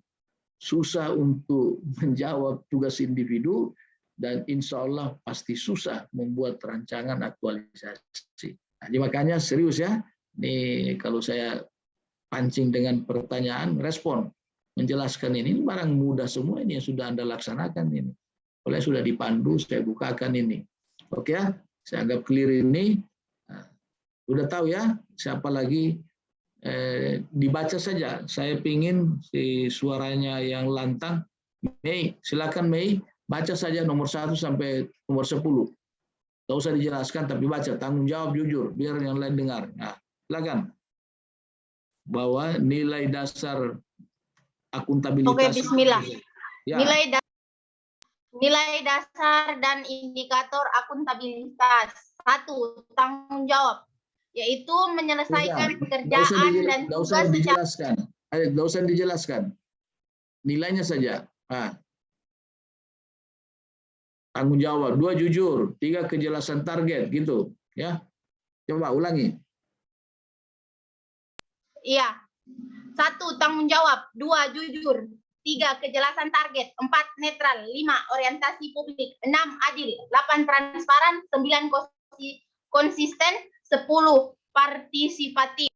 susah untuk menjawab tugas individu, dan insya Allah pasti susah membuat rancangan aktualisasi. Jadi makanya serius ya, ini kalau saya pancing dengan pertanyaan, respon, menjelaskan ini barang mudah semua ini yang sudah Anda laksanakan ini. Oleh sudah dipandu, saya bukakan ini. Oke ya, saya anggap clear ini. Nah, udah tahu ya, siapa lagi, dibaca saja. Saya pingin si suaranya yang lantang. Mei, silakan Mei. Baca saja nomor 1 sampai nomor 10. Tidak usah dijelaskan, tapi baca. Tanggung jawab jujur, biar yang lain dengar. Nah, silakan. Bahwa nilai dasar akuntabilitas. Oke, bismillah. Ya. Nilai dasar dan indikator akuntabilitas. 1. Tanggung jawab. Yaitu menyelesaikan pekerjaan dan tugas secara... Tidak usah dijelaskan. Nilainya saja. Nah. Tanggung jawab, 2 jujur, 3 kejelasan target, gitu ya. Coba ulangi. Iya. 1 tanggung jawab, 2 jujur, 3 kejelasan target, 4 netral, 5 orientasi publik, 6 adil, 8 transparan, 9 konsisten, 10 partisipatif.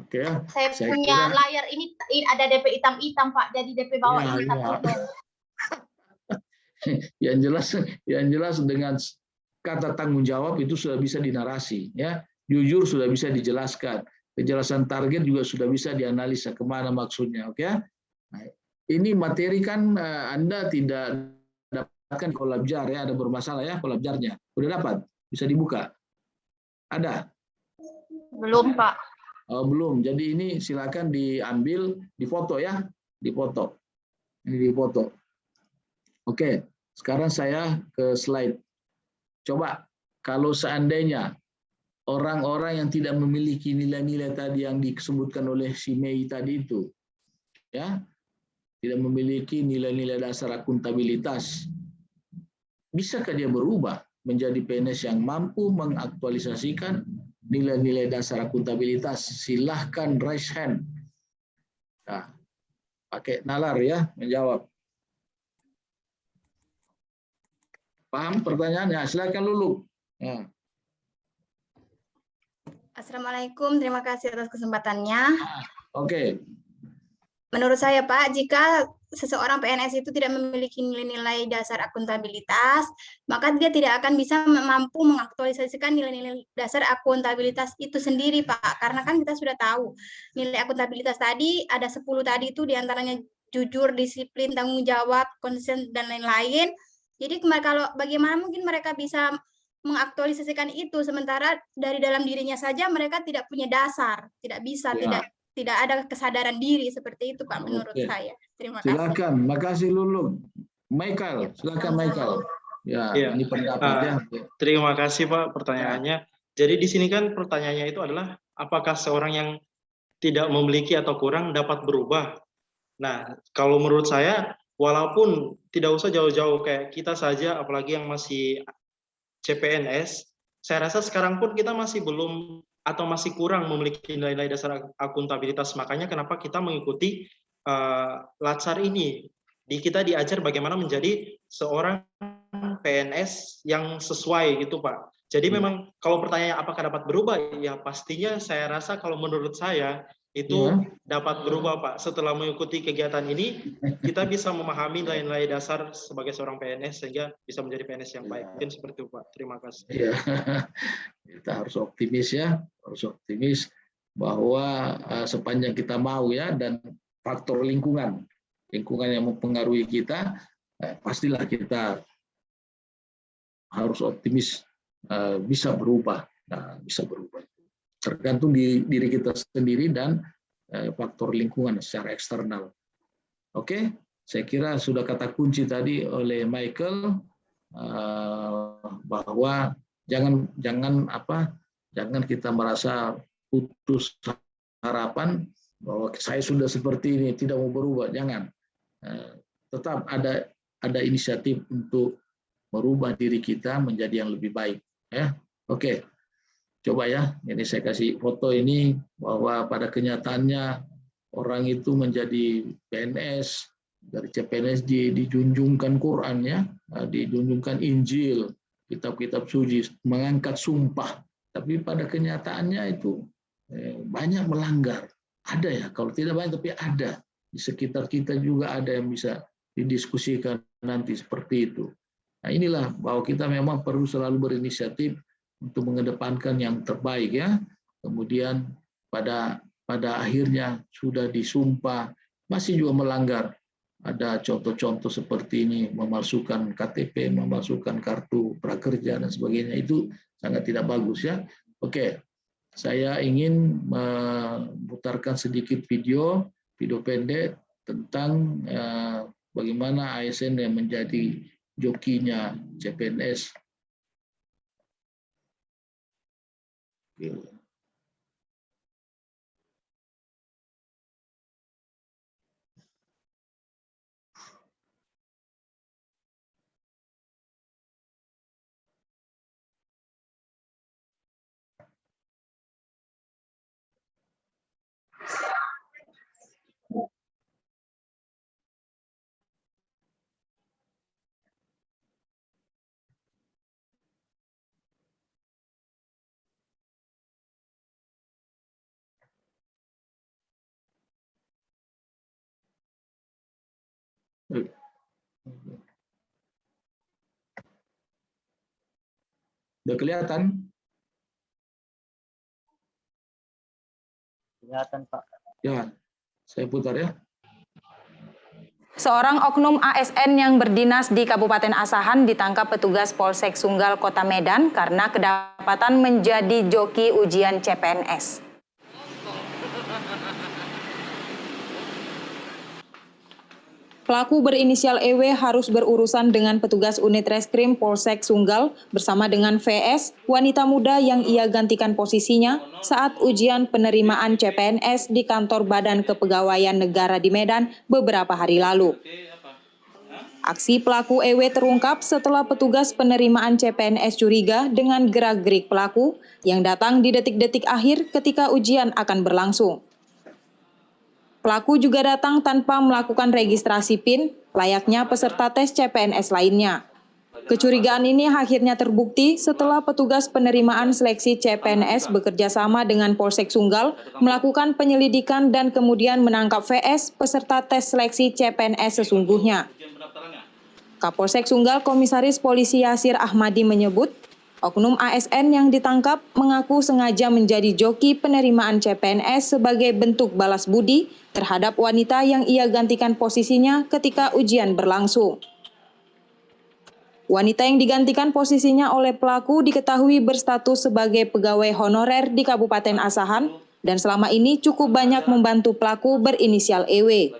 Oke ya. Saya Saya punya kira layar ini ada DP hitam-hitam Pak, jadi DP bawah ya, ini tak ya. kuning. yang jelas dengan kata tanggung jawab itu sudah bisa dinarasi, ya. Jujur sudah bisa dijelaskan. Kejelasan target juga sudah bisa dianalisa kemana maksudnya, oke ya. Nah, ini materi kan Anda tidak dapatkan di Kolabjar ya, ada bermasalah ya Kolabjarnya. Udah dapat? Bisa dibuka? Ada? Belum Pak. Oh, belum. Jadi ini silakan diambil, difoto ya, difoto. Ini difoto. Oke, sekarang saya ke slide. Coba kalau seandainya orang-orang yang tidak memiliki nilai-nilai tadi yang disebutkan oleh si Mei tadi itu, ya, tidak memiliki nilai-nilai dasar akuntabilitas, bisakah dia berubah menjadi PNS yang mampu mengaktualisasikan nilai-nilai dasar akuntabilitas? Silahkan raise hand. Nah, pakai nalar ya menjawab. Paham pertanyaannya? Silakan Lulu. Ya. Assalamualaikum, terima kasih atas kesempatannya. Oke. Menurut saya Pak, jika seseorang PNS itu tidak memiliki nilai-nilai dasar akuntabilitas, maka dia tidak akan bisa mampu mengaktualisasikan nilai-nilai dasar akuntabilitas itu sendiri Pak. Karena kan kita sudah tahu, nilai akuntabilitas tadi ada 10 tadi itu diantaranya jujur, disiplin, tanggung jawab, konsisten, dan lain-lain. Jadi kalau bagaimana mungkin mereka bisa mengaktualisasikan itu, sementara dari dalam dirinya saja mereka tidak punya dasar, tidak bisa, Ya. tidak ada kesadaran diri seperti itu Pak menurut Oke. saya. Terima kasih. Silakan, makasih Lulu. Michael, silakan Michael. Ya, Iya. ini pendapatnya. Terima kasih Pak pertanyaannya. Jadi di sini kan pertanyaannya itu adalah apakah seorang yang tidak memiliki atau kurang dapat berubah? Nah, kalau menurut saya, walaupun tidak usah jauh-jauh kayak kita saja, apalagi yang masih CPNS, saya rasa sekarang pun kita masih belum atau masih kurang memiliki nilai-nilai dasar akuntabilitas. Makanya kenapa kita mengikuti Latsar ini. Kita diajar bagaimana menjadi seorang PNS yang sesuai gitu Pak. Jadi memang kalau pertanyaannya apakah dapat berubah, ya pastinya saya rasa kalau menurut saya itu dapat berubah Pak. Setelah mengikuti kegiatan ini, kita bisa memahami nilai-nilai dasar sebagai seorang PNS sehingga bisa menjadi PNS yang baik. Mungkin seperti itu Pak. Terima kasih. Iya, kita harus optimis ya, harus optimis bahwa sepanjang kita mau ya, dan faktor lingkungan yang mempengaruhi kita, pastilah kita harus optimis bisa berubah, bisa berubah. Tergantung diri kita sendiri dan faktor lingkungan secara eksternal. Oke, saya kira sudah kata kunci tadi oleh Michael bahwa jangan kita merasa putus harapan bahwa saya sudah seperti ini tidak mau berubah. Jangan, tetap ada inisiatif untuk merubah diri kita menjadi yang lebih baik. Ya, oke. Coba ya, ini saya kasih foto ini bahwa pada kenyataannya orang itu menjadi PNS dari CPNSJ dijunjungkan Quran ya, dijunjungkan Injil, kitab-kitab suci, mengangkat sumpah. Tapi pada kenyataannya itu banyak melanggar. Ada ya, kalau tidak banyak tapi ada. Di sekitar kita juga ada yang bisa didiskusikan nanti seperti itu. Nah, inilah bahwa kita memang perlu selalu berinisiatif untuk mengedepankan yang terbaik ya. Kemudian pada akhirnya sudah disumpah masih juga melanggar. Ada contoh-contoh seperti ini, memalsukan KTP, memalsukan kartu prakerja dan sebagainya, itu sangat tidak bagus ya. Oke, saya ingin memutarkan sedikit video pendek tentang bagaimana ASN yang menjadi jokinya CPNS. Udah kelihatan? Kelihatan, Pak. Ya, saya putar ya. Seorang oknum ASN yang berdinas di Kabupaten Asahan ditangkap petugas Polsek Sunggal Kota Medan karena kedapatan menjadi joki ujian CPNS. Pelaku berinisial EW harus berurusan dengan petugas unit reskrim Polsek Sunggal bersama dengan VS, wanita muda yang ia gantikan posisinya saat ujian penerimaan CPNS di kantor Badan Kepegawaian Negara di Medan beberapa hari lalu. Aksi pelaku EW terungkap setelah petugas penerimaan CPNS curiga dengan gerak-gerik pelaku yang datang di detik-detik akhir ketika ujian akan berlangsung. Pelaku juga datang tanpa melakukan registrasi PIN, layaknya peserta tes CPNS lainnya. Kecurigaan ini akhirnya terbukti setelah petugas penerimaan seleksi CPNS bekerja sama dengan Polsek Sunggal melakukan penyelidikan dan kemudian menangkap VS peserta tes seleksi CPNS sesungguhnya. Kapolsek Sunggal Komisaris Polisi Yasir Ahmadi menyebut, oknum ASN yang ditangkap mengaku sengaja menjadi joki penerimaan CPNS sebagai bentuk balas budi terhadap wanita yang ia gantikan posisinya ketika ujian berlangsung. Wanita yang digantikan posisinya oleh pelaku diketahui berstatus sebagai pegawai honorer di Kabupaten Asahan dan selama ini cukup banyak membantu pelaku berinisial EW.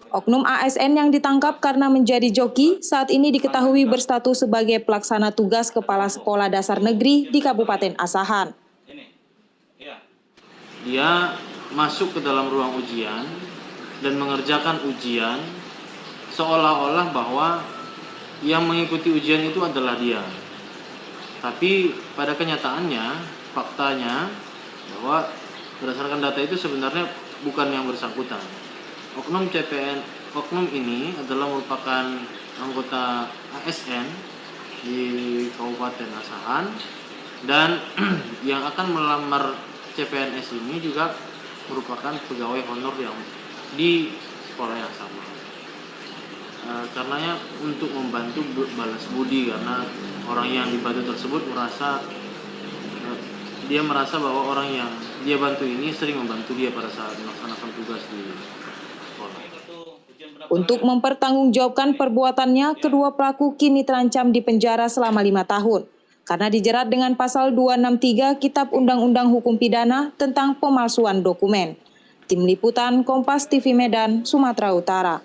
Oknum ASN yang ditangkap karena menjadi joki saat ini diketahui berstatus sebagai pelaksana tugas Kepala Sekolah Dasar Negeri di Kabupaten Asahan. Dia masuk ke dalam ruang ujian dan mengerjakan ujian seolah-olah bahwa yang mengikuti ujian itu adalah dia. Tapi pada kenyataannya, faktanya bahwa berdasarkan data itu sebenarnya bukan yang bersangkutan. Oknum ini adalah merupakan anggota ASN di Kabupaten Asahan dan yang akan melamar CPNS ini juga merupakan pegawai honor yang di sekolah yang sama. Karenanya untuk membantu balas budi karena orang yang dibantu tersebut dia merasa bahwa orang yang dia bantu ini sering membantu dia pada saat melaksanakan tugas di sekolah. Untuk mempertanggungjawabkan perbuatannya, kedua pelaku kini terancam di penjara selama 5 tahun karena dijerat dengan pasal 263 Kitab Undang-Undang Hukum Pidana tentang pemalsuan dokumen. Tim Liputan Kompas TV Medan, Sumatera Utara.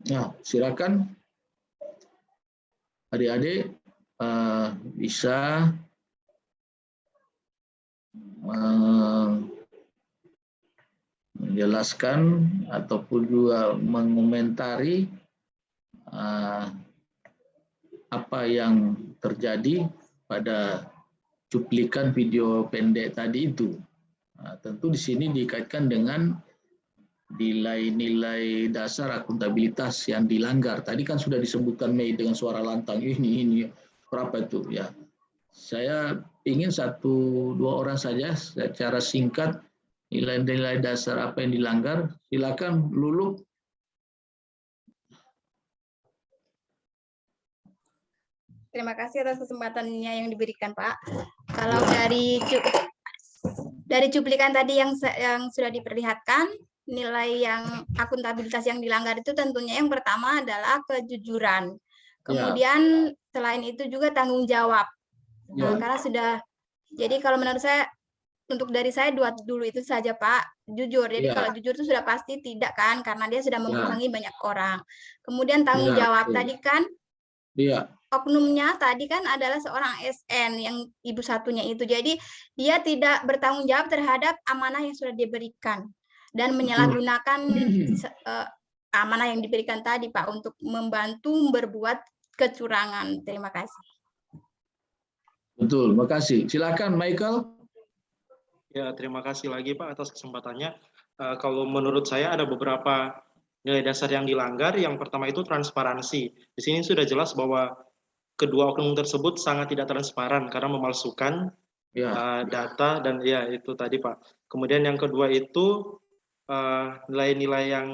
Nah, silakan adik-adik bisa menjelaskan ataupun juga mengomentari apa yang terjadi pada cuplikan video pendek tadi itu. Nah, tentu di sini dikaitkan dengan nilai-nilai dasar akuntabilitas yang dilanggar. Tadi kan sudah disebutkan Mei dengan suara lantang ini berapa itu ya. Saya ingin 1-2 orang saja secara singkat nilai-nilai dasar apa yang dilanggar. Silakan Lulu. Terima kasih atas kesempatannya yang diberikan, Pak. Kalau dari cuplikan tadi yang sudah diperlihatkan, nilai yang akuntabilitas yang dilanggar itu tentunya yang pertama adalah kejujuran. Kemudian selain itu juga tanggung jawab. Nah, karena sudah, jadi kalau menurut saya, untuk dari saya dulu itu saja, Pak, jujur. Jadi kalau jujur itu sudah pasti tidak kan, karena dia sudah membohongi banyak orang. Kemudian tanggung jawab tadi kan, oknumnya tadi kan adalah seorang SN yang ibu satunya itu. Jadi dia tidak bertanggung jawab terhadap amanah yang sudah diberikan dan menyalahgunakan amanah yang diberikan tadi, Pak, untuk membantu berbuat kecurangan. Terima kasih. Betul, makasih. Silakan Michael. Ya, terima kasih lagi Pak atas kesempatannya. Kalau menurut saya ada beberapa nilai dasar yang dilanggar. Yang pertama itu transparansi. Di sini sudah jelas bahwa kedua oknum tersebut sangat tidak transparan karena memalsukan data dan ya itu tadi Pak. Kemudian yang kedua itu nilai-nilai yang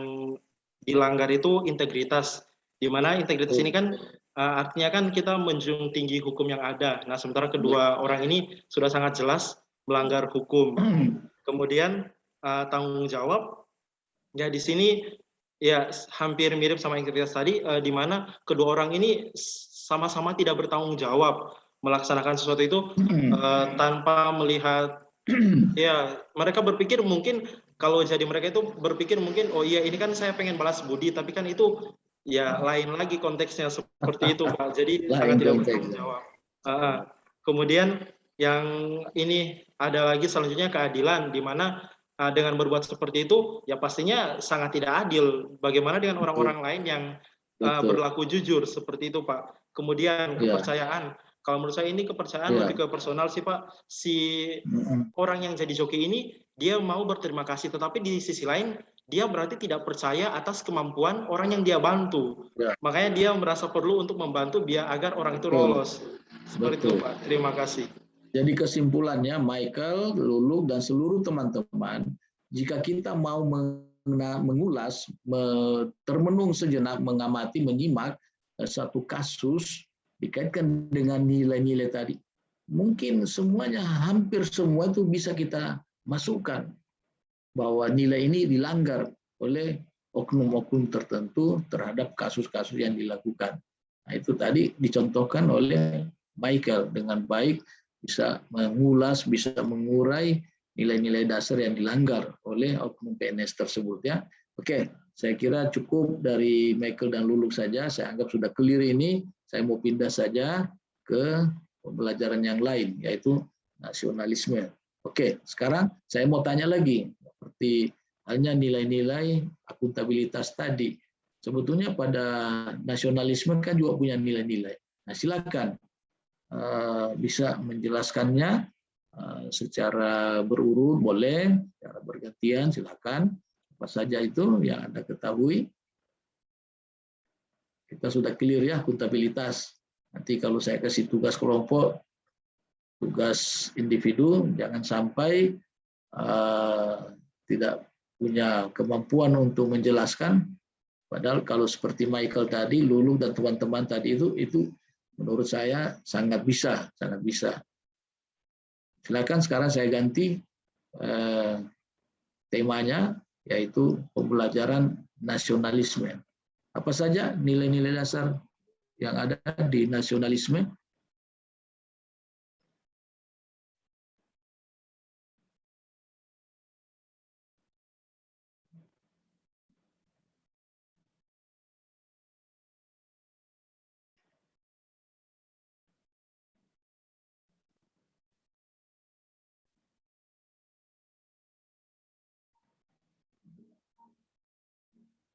dilanggar itu integritas, di mana integritas ini kan artinya kan kita menjunjung tinggi hukum yang ada. Nah, sementara kedua orang ini sudah sangat jelas melanggar hukum. Kemudian tanggung jawab, ya di sini ya hampir mirip sama integritas tadi, di mana kedua orang ini sama-sama tidak bertanggung jawab melaksanakan sesuatu itu tanpa melihat, ya mereka berpikir mungkin kalau jadi mereka itu berpikir mungkin, oh iya ini kan saya pengen balas budi, tapi kan itu ya lain lagi konteksnya seperti itu Pak. Jadi sangat tidak bertanggung jawab. Kemudian yang ini ada lagi selanjutnya keadilan, di mana dengan berbuat seperti itu ya pastinya sangat tidak adil. Bagaimana dengan orang-orang lain yang berlaku jujur seperti itu Pak. Kemudian kepercayaan. Kalau menurut saya ini kepercayaan lebih ke personal sih Pak. Si orang yang jadi joki ini dia mau berterima kasih, tetapi di sisi lain dia berarti tidak percaya atas kemampuan orang yang dia bantu. Makanya dia merasa perlu untuk membantu biar agar orang itu lolos. Seperti itu Pak. Terima kasih. Jadi kesimpulannya Michael, Lulu, dan seluruh teman-teman, jika kita mau mengulas, termenung sejenak, mengamati, menyimak satu kasus dikaitkan dengan nilai-nilai tadi, mungkin semuanya, hampir semua itu bisa kita masukkan bahwa nilai ini dilanggar oleh oknum-oknum tertentu terhadap kasus-kasus yang dilakukan. Nah, itu tadi dicontohkan oleh Michael dengan baik, bisa mengulas, bisa mengurai nilai-nilai dasar yang dilanggar oleh oknum PNS tersebut ya. Oke, saya kira cukup dari Michael dan Lulu saja. Saya anggap sudah clear ini. Saya mau pindah saja ke pembelajaran yang lain, yaitu nasionalisme. Oke, sekarang saya mau tanya lagi, seperti halnya nilai-nilai akuntabilitas tadi. Sebetulnya pada nasionalisme kan juga punya nilai-nilai. Nah, silakan bisa menjelaskannya secara berurut, boleh, secara bergantian, silakan. Apa saja itu yang Anda ketahui. Kita sudah clear ya akuntabilitas. Nanti kalau saya kasih tugas kelompok, tugas individu, jangan sampai tidak punya kemampuan untuk menjelaskan. Padahal kalau seperti Michael tadi, Lulu dan teman-teman tadi itu menurut saya sangat bisa, sangat bisa. Silakan sekarang saya ganti temanya, yaitu pembelajaran nasionalisme. Apa saja nilai-nilai dasar yang ada di nasionalisme?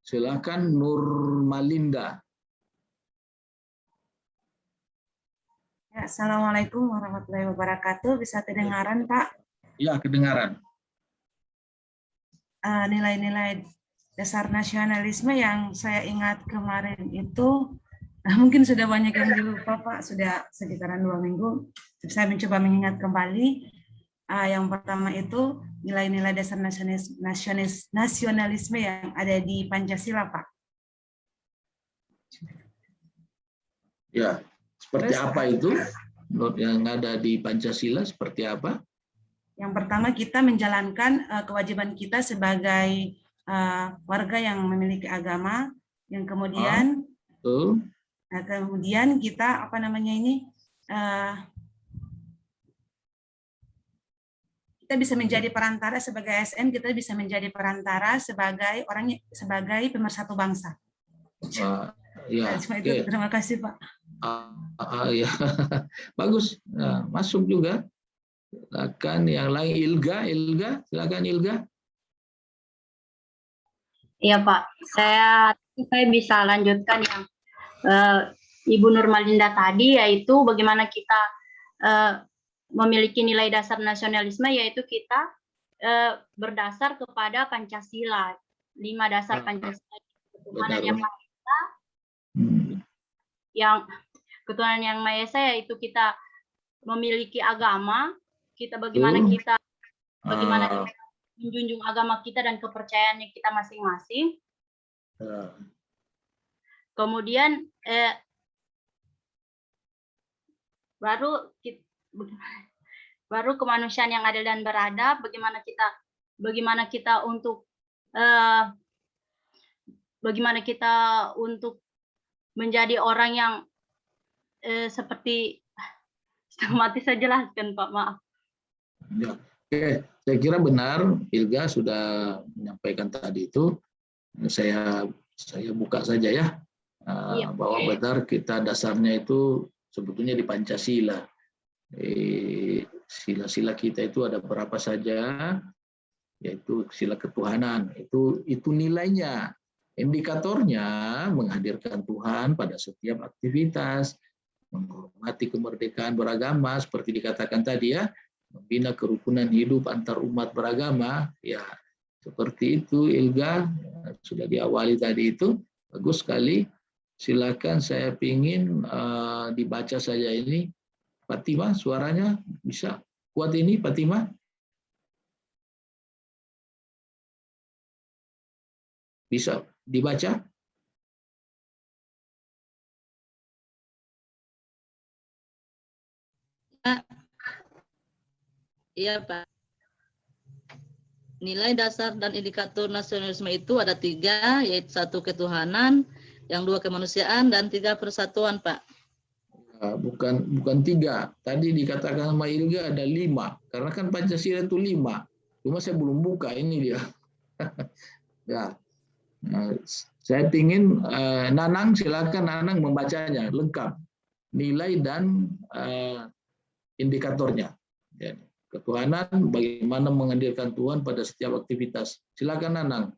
Silakan Nurmalinda. Ya, Assalamualaikum warahmatullahi wabarakatuh. Bisa kedengaran, Pak? Ya, kedengaran. Nilai-nilai dasar nasionalisme yang saya ingat kemarin itu, mungkin sudah banyak yang dilupa, Pak. Sudah sekitaran 2 minggu. Saya mencoba mengingat kembali. Yang pertama itu nilai-nilai dasar nasionalisme yang ada di Pancasila, Pak. Ya, seperti apa itu yang ada di Pancasila, seperti apa? Yang pertama kita menjalankan kewajiban kita sebagai warga yang memiliki agama, yang kemudian kemudian kita kita bisa menjadi perantara sebagai ASN, kita bisa menjadi perantara sebagai pemersatu bangsa. Ya, itu, terima kasih Pak. Ya. Bagus, nah, masuk juga. Silakan yang lain, Ilga, silakan Ilga. Iya Pak, saya bisa lanjutkan yang Ibu Nurmalinda tadi, yaitu bagaimana kita memiliki nilai dasar nasionalisme, yaitu kita berdasar kepada Pancasila, 5 dasar Pancasila, ketuhanan yang Maha Esa, ketuhanan yang Maha Esa, yaitu kita memiliki agama, kita bagaimana kita menjunjung agama kita dan kepercayaannya kita masing-masing. Kemudian baru kemanusiaan yang adil dan beradab. Bagaimana kita untuk menjadi orang yang seperti mati saya jelaskan, Pak, maaf. Ya, oke, saya kira benar Ilga sudah menyampaikan tadi itu. Saya buka saja ya, bahwa benar kita dasarnya itu sebetulnya di Pancasila. Sila-sila kita itu ada berapa saja, yaitu sila ketuhanan. Itu nilainya, indikatornya menghadirkan Tuhan pada setiap aktivitas, menghormati kemerdekaan beragama seperti dikatakan tadi ya, membina kerukunan hidup antar umat beragama, ya seperti itu Ilga, sudah diawali tadi itu, bagus sekali. Silakan, saya ingin dibaca saja ini. Fatima, suaranya bisa kuat ini, Fatima? Bisa dibaca? Iya, Pak. Nilai dasar dan indikator nasionalisme itu ada 3, yaitu 1 ketuhanan, yang 2 kemanusiaan, dan 3 persatuan, Pak. Bukan 3. Tadi dikatakan sama Ilga ada 5. Karena kan Pancasila itu 5. Cuma saya belum buka, ini dia. Ya. Saya ingin Nanang, silakan Nanang membacanya lengkap. Nilai dan indikatornya. Ya. Ketuhanan, bagaimana menghadirkan Tuhan pada setiap aktivitas. Silakan Nanang.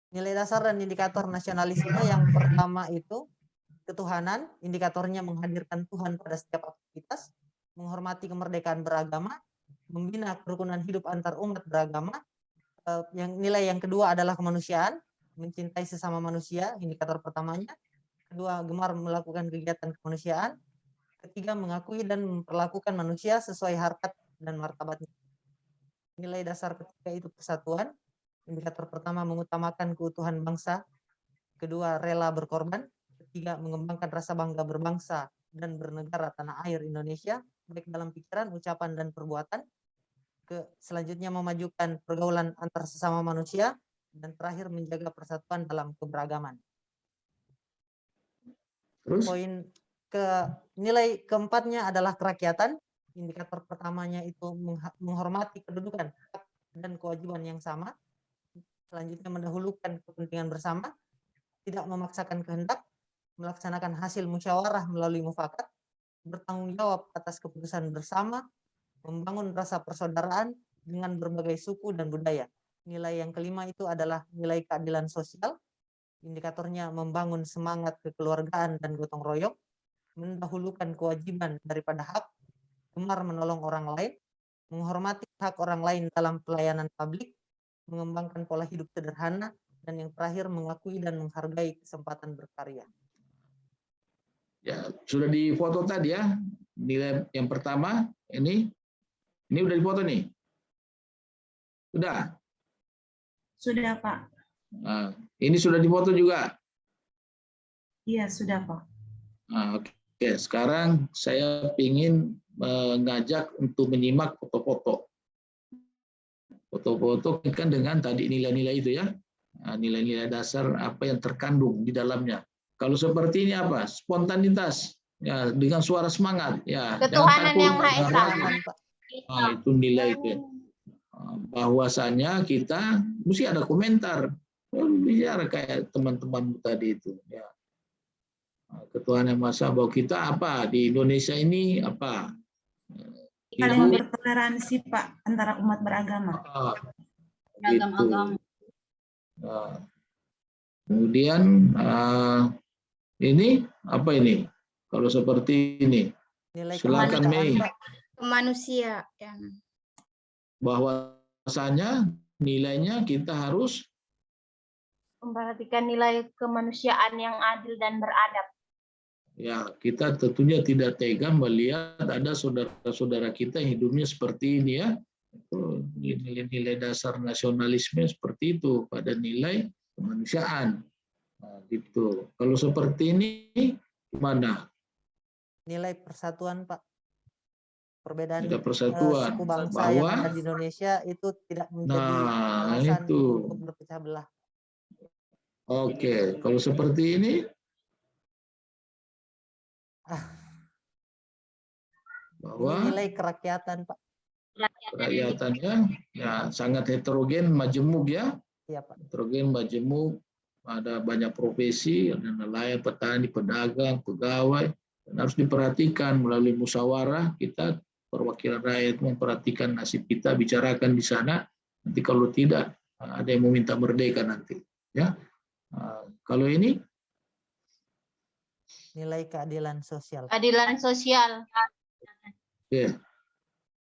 Nilai dasar dan indikator nasionalisme yang pertama itu ketuhanan, indikatornya menghadirkan Tuhan pada setiap aktivitas, menghormati kemerdekaan beragama, membina kerukunan hidup antar umat beragama. Nilai yang kedua adalah kemanusiaan, mencintai sesama manusia, indikator pertamanya. Kedua, gemar melakukan kegiatan kemanusiaan. Ketiga, mengakui dan memperlakukan manusia sesuai harkat dan martabatnya. Nilai dasar ketiga itu persatuan. Indikator pertama mengutamakan keutuhan bangsa. Kedua, rela berkorban. Ketiga, mengembangkan rasa bangga berbangsa dan bernegara tanah air Indonesia, baik dalam pikiran, ucapan, dan perbuatan. Selanjutnya, memajukan pergaulan antar sesama manusia. Dan terakhir, menjaga persatuan dalam keberagaman. Terus? Nilai keempatnya adalah kerakyatan. Indikator pertamanya itu menghormati kedudukan dan kewajiban yang sama. Selanjutnya, mendahulukan kepentingan bersama, tidak memaksakan kehendak, melaksanakan hasil musyawarah melalui mufakat, bertanggung jawab atas keputusan bersama, membangun rasa persaudaraan dengan berbagai suku dan budaya. Nilai yang kelima itu adalah nilai keadilan sosial. Indikatornya membangun semangat kekeluargaan dan gotong royong, mendahulukan kewajiban daripada hak, gemar menolong orang lain, menghormati hak orang lain dalam pelayanan publik, mengembangkan pola hidup sederhana, dan yang terakhir mengakui dan menghargai kesempatan berkarya. Ya, sudah difoto tadi ya. Nilai yang pertama ini udah difoto nih. Sudah. Sudah, Pak. Nah, ini sudah difoto juga. Iya, sudah, Pak. Nah, oke, sekarang saya ingin mengajak untuk menyimak foto-foto. Foto-foto kan dengan tadi nilai-nilai itu ya. Nilai-nilai dasar apa yang terkandung di dalamnya. Kalau seperti ini apa? Spontanitas, ya, dengan suara semangat, ya. Ketuhanan yang Maha Esa. Itu nilai itu. Bahwasanya kita mesti ada komentar, bicara kayak teman-teman tadi itu. Ya. Ketuhanan yang Maha Esa, bahwa kita apa di Indonesia ini apa? Saling bertoleransi, Pak, antara umat beragama. Gitu. Nah, kemudian ini apa ini? Kalau seperti ini, silakan Mei. Kemanusiaan. Bahwasanya nilainya kita harus memperhatikan nilai kemanusiaan yang adil dan beradab. Ya, kita tentunya tidak tega melihat ada saudara-saudara kita yang hidupnya seperti ini ya. Nilai-nilai dasar nasionalisme seperti itu, pada nilai kemanusiaan. Nah, gitu. Kalau seperti ini gimana? Nilai persatuan, Pak. Perbedaan Ada persatuan suku bangsa bahwa yang ada di Indonesia itu tidak menjadi alasan itu. untuk berpecah belah. Oke, kalau seperti ini bahwa Ini nilai kerakyatan, Pak. Kerakyatannya ya sangat heterogen, majemuk ya. Iya, Pak. Heterogen, majemuk, ada banyak profesi, ada nelayan, petani, pedagang, pegawai, dan harus diperhatikan melalui musyawarah kita perwakilan rakyat memperhatikan nasib kita, bicarakan di sana. Nanti kalau tidak ada yang meminta merdeka nanti, ya. Kalau ini Nilai keadilan sosial. Keadilan sosial. Oke.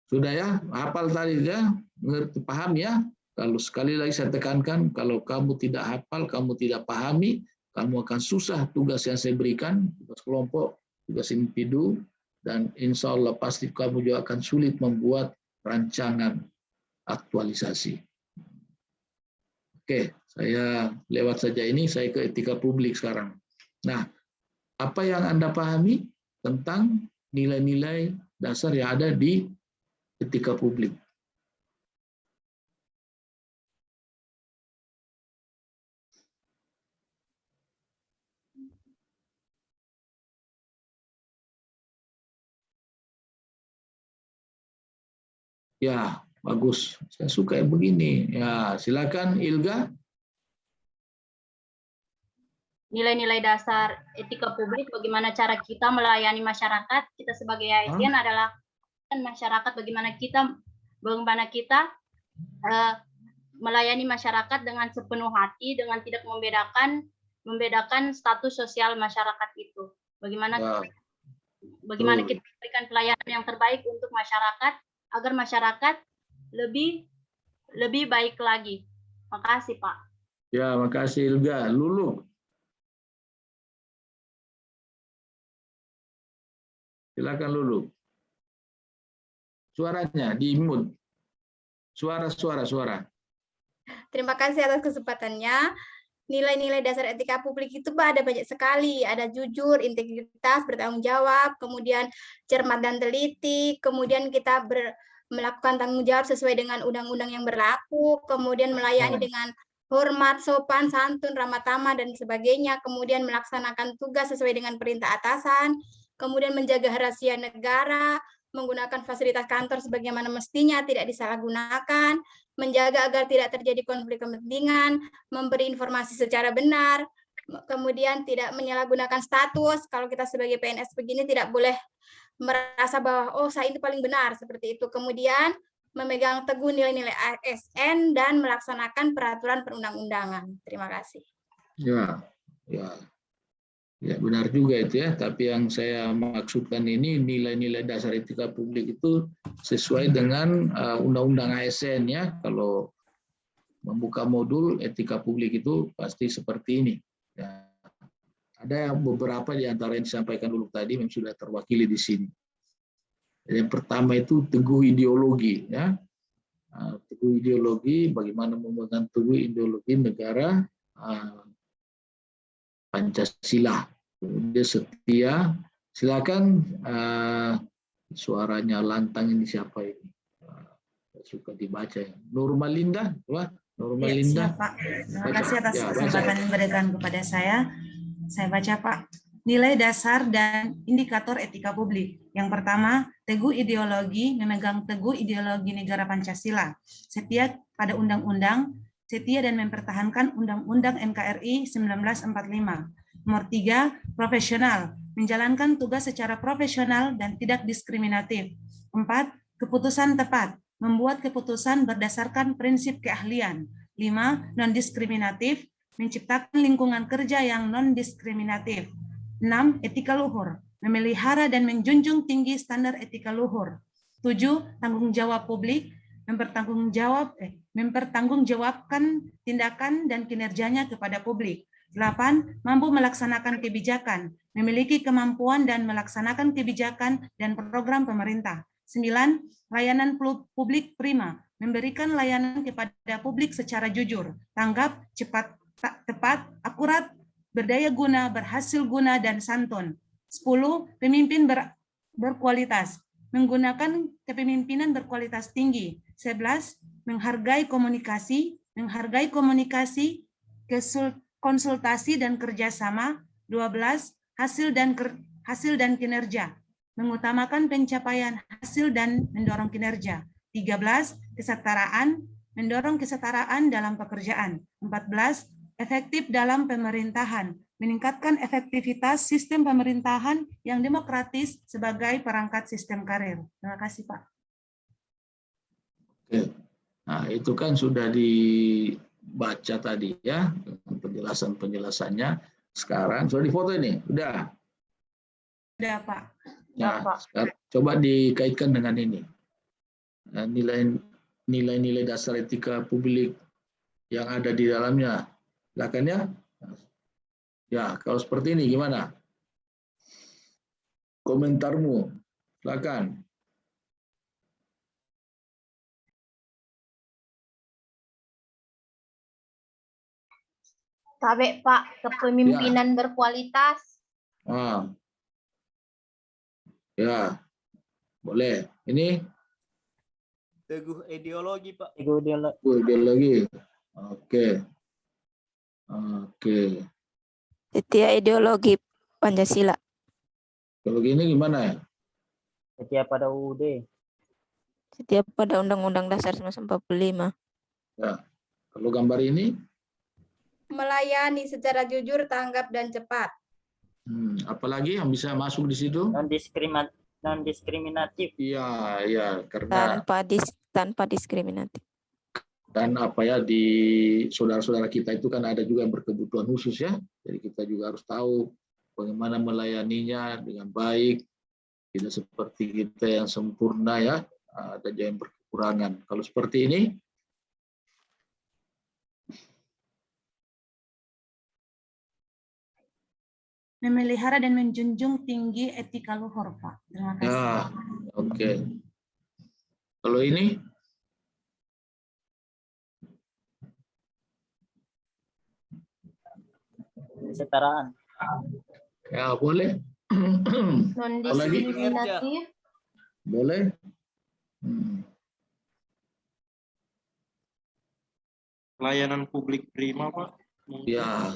Sudah ya, hafal tadi ya, ngerti, paham ya. Kalau sekali lagi saya tekankan, kalau kamu tidak hafal, kamu tidak pahami, kamu akan susah tugas yang saya berikan, tugas kelompok, tugas individu, dan insya Allah pasti kamu juga akan sulit membuat rancangan aktualisasi. Oke, saya lewat saja ini, saya ke etika publik sekarang. Nah, apa yang Anda pahami tentang nilai-nilai dasar yang ada di etika publik? Ya, bagus. Saya suka yang begini. Ya, silakan Ilga. Nilai-nilai dasar etika publik, bagaimana cara kita melayani masyarakat. Kita sebagai ASN adalah masyarakat, bagaimana kita melayani masyarakat dengan sepenuh hati, dengan tidak membedakan status sosial masyarakat itu. Bagaimana kita memberikan pelayanan yang terbaik untuk masyarakat agar masyarakat lebih baik lagi. Makasih, Pak. Ya, makasih Ilga. Lulu. Silakan Lulu. Suaranya di-mute. Suara. Terima kasih atas kesempatannya. Nilai-nilai dasar etika publik itu Pak ada banyak sekali. Ada jujur, integritas, bertanggung jawab, kemudian cermat dan teliti, kemudian kita melakukan tanggung jawab sesuai dengan undang-undang yang berlaku, kemudian melayani dengan hormat, sopan, santun, ramah tamah, dan sebagainya, kemudian melaksanakan tugas sesuai dengan perintah atasan, kemudian menjaga rahasia negara, menggunakan fasilitas kantor sebagaimana mestinya, tidak disalahgunakan, menjaga agar tidak terjadi konflik kepentingan, memberi informasi secara benar, kemudian tidak menyalahgunakan status. Kalau kita sebagai PNS begini tidak boleh merasa bahwa oh saya itu paling benar seperti itu. Kemudian memegang teguh nilai-nilai ASN dan melaksanakan peraturan perundang-undangan. Terima kasih. Ya benar juga itu ya, tapi yang saya maksudkan ini nilai-nilai dasar etika publik itu sesuai dengan undang-undang ASN ya. Kalau membuka modul etika publik itu pasti seperti ini. Ya. Ada beberapa di antara yang disampaikan dulu tadi yang sudah terwakili di sini. Yang pertama itu teguh ideologi ya. Teguh ideologi, bagaimana memegang teguh ideologi negara Pancasila. Dia setia. Silakan suaranya lantang ini siapa ini? Suka dibaca ya. Nurmalinda, wah Nurmalinda. Ya, Pak. Terima kasih atas kesempatan yang diberikan kepada saya. Saya baca Pak. Nilai dasar dan indikator etika publik. Yang pertama, teguh ideologi, memegang teguh ideologi negara Pancasila. Setia pada undang-undang, setia dan mempertahankan Undang-Undang NKRI 1945. Nomor 3, profesional, menjalankan tugas secara profesional dan tidak diskriminatif. 4, keputusan tepat, membuat keputusan berdasarkan prinsip keahlian. 5, non-diskriminatif, menciptakan lingkungan kerja yang non-diskriminatif. 6, etika luhur, memelihara dan menjunjung tinggi standar etika luhur. 7, tanggung jawab publik, mempertanggungjawabkan tindakan dan kinerjanya kepada publik. 8, mampu melaksanakan kebijakan, memiliki kemampuan dan melaksanakan kebijakan dan program pemerintah. 9, layanan publik prima, memberikan layanan kepada publik secara jujur, tanggap, cepat, tepat, akurat, berdaya guna, berhasil guna, dan santun. 10. Pemimpin berkualitas, menggunakan kepemimpinan berkualitas tinggi. 11. Menghargai komunikasi, konsultasi dan kerjasama. 12. Hasil dan kinerja, mengutamakan pencapaian hasil dan mendorong kinerja. 13. Kesetaraan, mendorong kesetaraan dalam pekerjaan. 14. Efektif dalam pemerintahan, meningkatkan efektivitas sistem pemerintahan yang demokratis sebagai perangkat sistem karir. Terima kasih, Pak. Oke. Nah, itu kan sudah dibaca tadi ya, penjelasannya. Sekarang sudah difoto ini, udah. Udah, Pak. Ya, sekarang coba dikaitkan dengan ini. Nilai-nilai dasar etika publik yang ada di dalamnya. Silakan ya. Ya, kalau seperti ini gimana? Komentarmu, silakan. Tabe, Pak, kepemimpinan berkualitas. Ya, boleh. Ini Teguh ideologi, Pak. Teguh ideologi. Oke. Oke. Setia ideologi Pancasila. Kalau gini gimana ya? Setia pada UUD. Setia pada Undang-Undang Dasar 1945. Ya. Kalau gambar ini? Melayani secara jujur, tanggap, dan cepat. Apalagi yang bisa masuk di situ? Non-diskriminatif. Iya, karena tanpa diskriminatif. Dan apa ya, di saudara-saudara kita itu kan ada juga yang berkebutuhan khusus ya. Jadi kita juga harus tahu bagaimana melayaninya dengan baik. Tidak seperti kita yang sempurna ya, ada juga yang berkekurangan. Kalau seperti ini, memelihara dan menjunjung tinggi etika luhur, Pak. Terima kasih. Ya, oke. Kalau ini? Kesetaraan. Ya, boleh. Non-diskriminatif. Boleh. Pelayanan publik prima, Pak. Ya,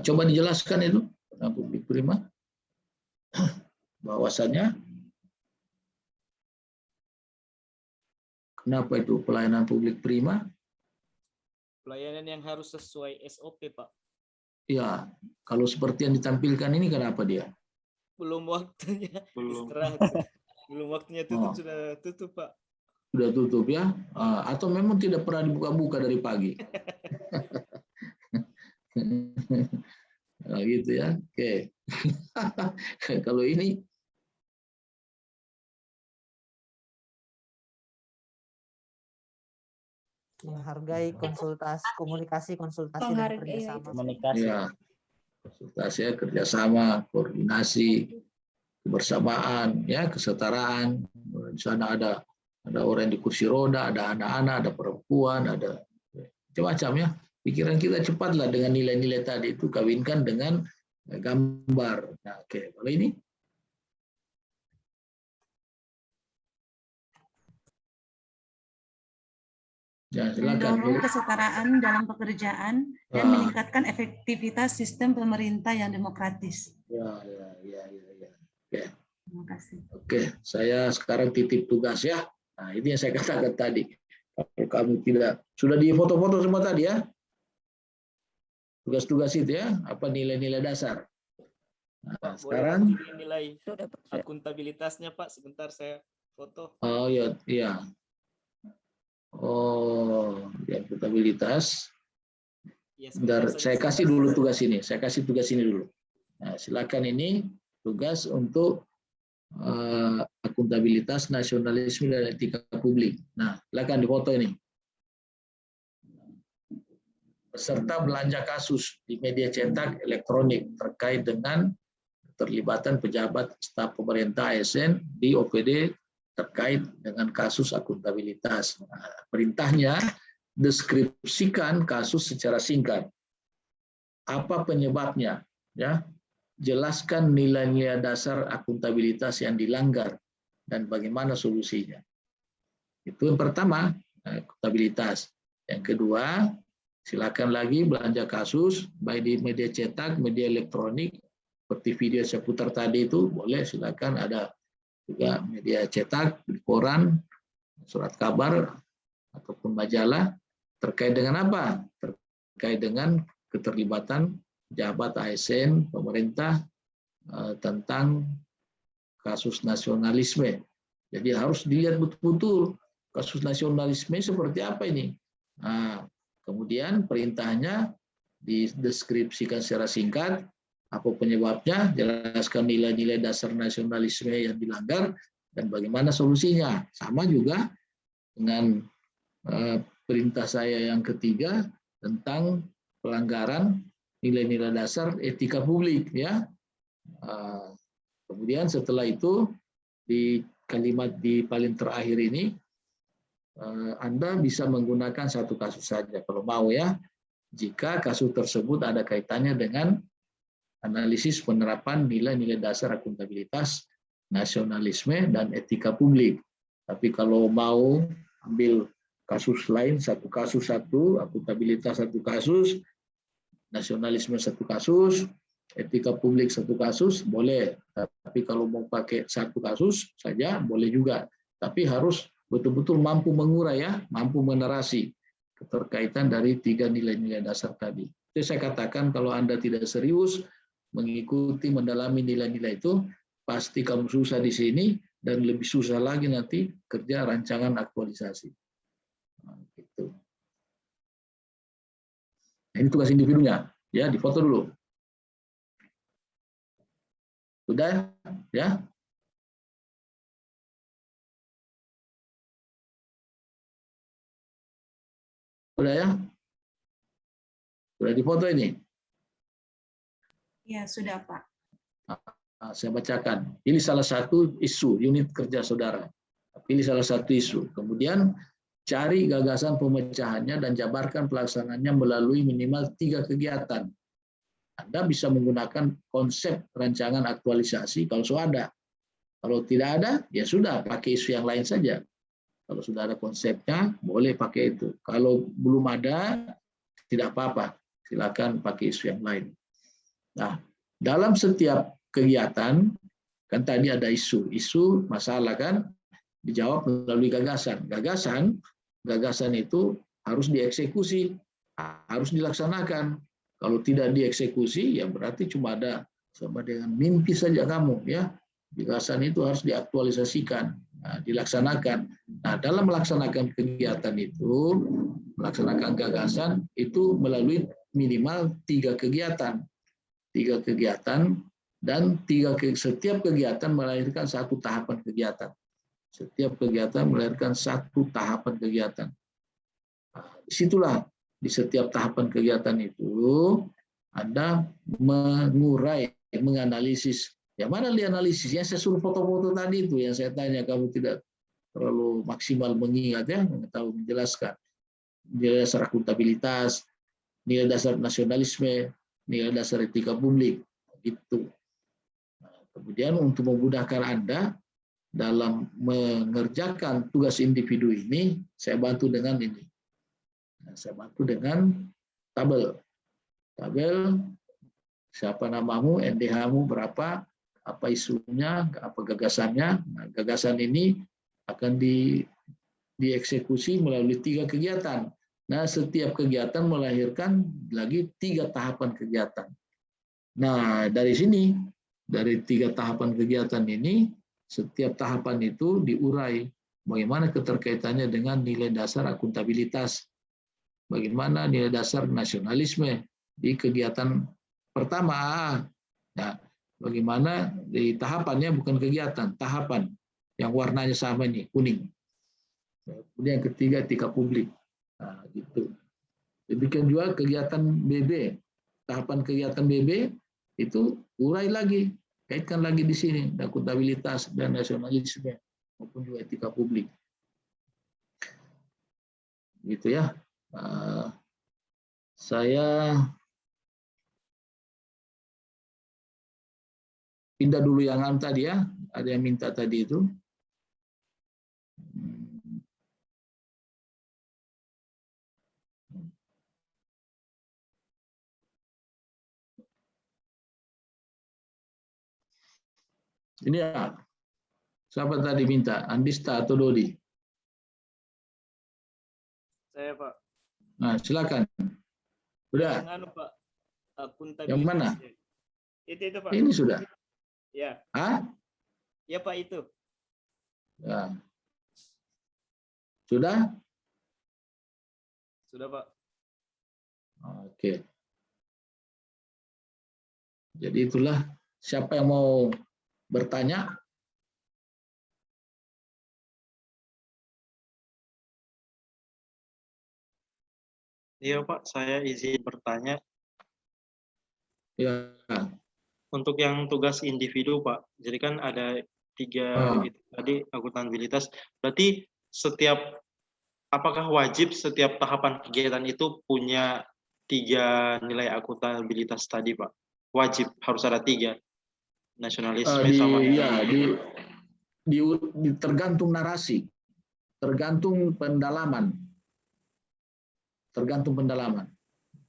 coba dijelaskan itu pelayanan publik prima. Bahwasannya kenapa itu pelayanan publik prima? Pelayanan yang harus sesuai SOP, Pak. Ya, kalau seperti yang ditampilkan ini kenapa dia? Belum waktunya istirahat. Belum waktunya tutup, sudah tutup, Pak. Sudah tutup ya? Atau memang tidak pernah dibuka-buka dari pagi? Nah, gitu ya. Oke. Kalau ini menghargai komunikasi dan kerjasama. Ya, konsultasi, kerjasama, koordinasi, kebersamaan, ya, kesetaraan. Di sana ada orang di kursi roda, ada anak-anak, ada perempuan, ada macam-macam ya. Pikiran kita cepatlah dengan nilai-nilai tadi itu kawinkan dengan gambar. Nah, oke. Kalau ini? Ya, silakan. Mendorong kesetaraan dalam pekerjaan dan meningkatkan efektivitas sistem pemerintah yang demokratis. Ya. Oke. Terima kasih. Oke, saya sekarang titip tugas ya. Nah, ini yang saya katakan tadi. Kalau kamu tidak, sudah di foto-foto semua tadi ya. Tugas-tugas itu ya, apa nilai-nilai dasar. Nah, Pak, sekarang nilai akuntabilitasnya, Pak. Sebentar saya foto. Oh iya. Oh, ya, akuntabilitas. Ya, saya kasih dulu tugas ini. Saya kasih tugas ini dulu. Nah, silakan ini tugas untuk akuntabilitas, nasionalisme, dan etika publik. Nah, silakan difoto ini. Peserta belanja kasus di media cetak elektronik terkait dengan keterlibatan pejabat staf pemerintah ASN di OPD terkait dengan kasus akuntabilitas. Nah, perintahnya, deskripsikan kasus secara singkat. apa penyebabnya, ya. Jelaskan nilai-nilai dasar akuntabilitas yang dilanggar dan bagaimana solusinya. Itu yang pertama, akuntabilitas. Yang kedua, silakan lagi belanja kasus, baik di media cetak, media elektronik, seperti video saya putar tadi itu, boleh silakan, ada juga media cetak, di koran, surat kabar, ataupun majalah, terkait dengan apa? Terkait dengan keterlibatan jabat ASN, pemerintah, tentang kasus nasionalisme. Jadi harus dilihat betul-betul kasus nasionalisme seperti apa ini. Nah, kemudian perintahnya dideskripsikan secara singkat, apa penyebabnya, jelaskan nilai-nilai dasar nasionalisme yang dilanggar, dan bagaimana solusinya. Sama juga dengan perintah saya yang ketiga tentang pelanggaran nilai-nilai dasar etika publik, ya. Kemudian setelah itu di kalimat di paling terakhir ini Anda bisa menggunakan satu kasus saja kalau mau, ya, jika kasus tersebut ada kaitannya dengan analisis penerapan nilai-nilai dasar akuntabilitas, nasionalisme, dan etika publik. Tapi kalau mau ambil kasus lain, satu kasus satu, akuntabilitas satu kasus, nasionalisme satu kasus, etika publik satu kasus, boleh. Tapi kalau mau pakai satu kasus saja, boleh juga. Tapi harus betul-betul mampu mengurai, ya, mampu menerasi keterkaitan dari tiga nilai-nilai dasar tadi. Itu saya katakan, kalau Anda tidak serius mengikuti, mendalami nilai-nilai itu, pasti kamu susah di sini, dan lebih susah lagi nanti kerja rancangan aktualisasi. Nah, gitu. Ini tugas individunya, ya, difoto dulu. Sudah, ya? Sudah, ya? Sudah difoto ini? Ya, sudah, Pak. Nah, saya bacakan. Pilih salah satu isu, unit kerja saudara. Pilih salah satu isu. Kemudian cari gagasan pemecahannya dan jabarkan pelaksanaannya melalui minimal 3 kegiatan. Anda bisa menggunakan konsep rancangan aktualisasi kalau sudah ada. Kalau tidak ada, ya sudah, pakai isu yang lain saja. Kalau sudah ada konsepnya, boleh pakai itu. Kalau belum ada, tidak apa-apa. Silakan pakai isu yang lain. Nah, dalam setiap kegiatan, kan tadi ada isu. Isu, masalah kan, dijawab melalui gagasan. Gagasan itu harus dieksekusi, harus dilaksanakan. Kalau tidak dieksekusi, ya berarti cuma ada sama dengan mimpi saja kamu, ya. Gagasan itu harus diaktualisasikan, dilaksanakan. Nah, dalam melaksanakan kegiatan itu, melaksanakan gagasan itu melalui minimal 3 kegiatan. 3 kegiatan, dan setiap kegiatan melahirkan satu tahapan kegiatan. Setiap kegiatan melahirkan satu tahapan kegiatan. Nah, disitulah, di setiap tahapan kegiatan itu, Anda mengurai, menganalisis. Yang mana analisisnya? Saya suruh foto-foto tadi itu, yang saya tanya, kamu tidak terlalu maksimal mengingat, ya, tahu menjelaskan. Nilai dasar akuntabilitas, nilai dasar nasionalisme, nilai dasar etika publik. Gitu. Nah, kemudian untuk memudahkan Anda dalam mengerjakan tugas individu ini, saya bantu dengan ini. Nah, saya bantu dengan tabel. Tabel, siapa namamu, NDH-mu berapa, apa isunya, apa gagasannya. Nah, gagasan ini akan dieksekusi melalui 3 kegiatan. Nah, setiap kegiatan melahirkan lagi 3 tahapan kegiatan. Nah, dari sini, dari 3 tahapan kegiatan ini, setiap tahapan itu diurai bagaimana keterkaitannya dengan nilai dasar akuntabilitas, bagaimana nilai dasar nasionalisme di kegiatan pertama. Nah, bagaimana di tahapannya, bukan kegiatan, tahapan yang warnanya sama ini, kuning. Kemudian yang ketiga, etika publik. Nah, gitu. Demikian juga kegiatan BB. Tahapan kegiatan BB itu urai lagi, kaitkan lagi di sini, akuntabilitas dan nasionalisme maupun juga etika publik. Gitu, ya. Saya pindah dulu yang tadi ya. Ada yang minta tadi itu. Ini ya. Siapa tadi minta? Andista atau Dodi? Saya, Pak. Nah, silakan. Udah. Yang anu, Pak. Akuntabilitas. Yang mana? Itu, Pak. Ini sudah. Ya. Hah? Ya, Pak, itu. Ya. Sudah? Sudah, Pak. Oke. Jadi itulah, siapa yang mau bertanya? Iya Pak, saya izin bertanya. Ya. Untuk yang tugas individu Pak, jadi kan ada 3 itu tadi akuntabilitas. Berarti apakah wajib setiap tahapan kegiatan itu punya 3 nilai akuntabilitas tadi Pak? Wajib, harus ada 3. Nasionalisme sama tergantung narasi, tergantung pendalaman. Tergantung pendalaman,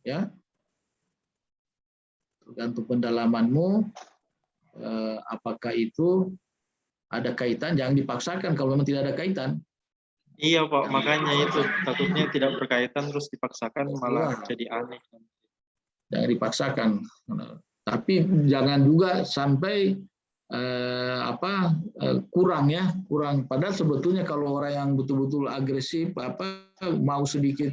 ya. Tergantung pendalamanmu, apakah itu ada kaitan, jangan dipaksakan kalau memang tidak ada kaitan. Iya Pak, makanya itu takutnya tidak berkaitan terus dipaksakan malah jadi aneh. Jangan dipaksakan, tapi jangan juga sampai kurang ya, kurang. Padahal sebetulnya kalau orang yang betul-betul agresif, mau sedikit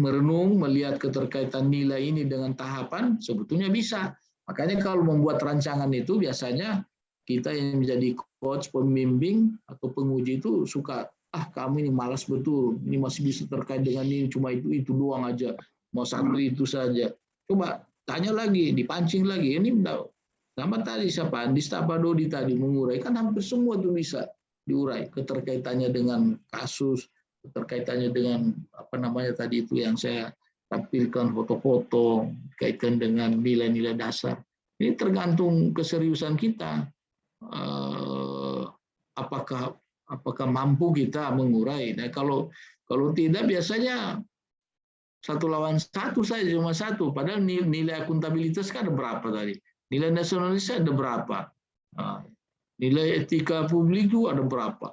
merenung, melihat keterkaitan nilai ini dengan tahapan, sebetulnya bisa. Makanya kalau membuat rancangan itu biasanya kita yang menjadi coach, pembimbing atau penguji itu suka, kamu ini malas betul, ini masih bisa terkait dengan ini, cuma itu doang aja, mau satu itu saja. Coba tanya lagi, dipancing lagi, ini sama tadi siapa, Andista apa Dodi tadi mengurai, kan hampir semua itu bisa diurai, keterkaitannya dengan kasus, keterkaitannya dengan tadi itu yang saya tampilkan foto-foto, kaitan dengan nilai-nilai dasar. Ini tergantung keseriusan kita. Apakah mampu kita mengurai? Nah, kalau tidak biasanya 1 lawan 1 saja, cuma 1. Padahal nilai akuntabilitas kan ada berapa tadi? Nilai nasionalis ada berapa? Nah, nilai etika publik itu ada berapa?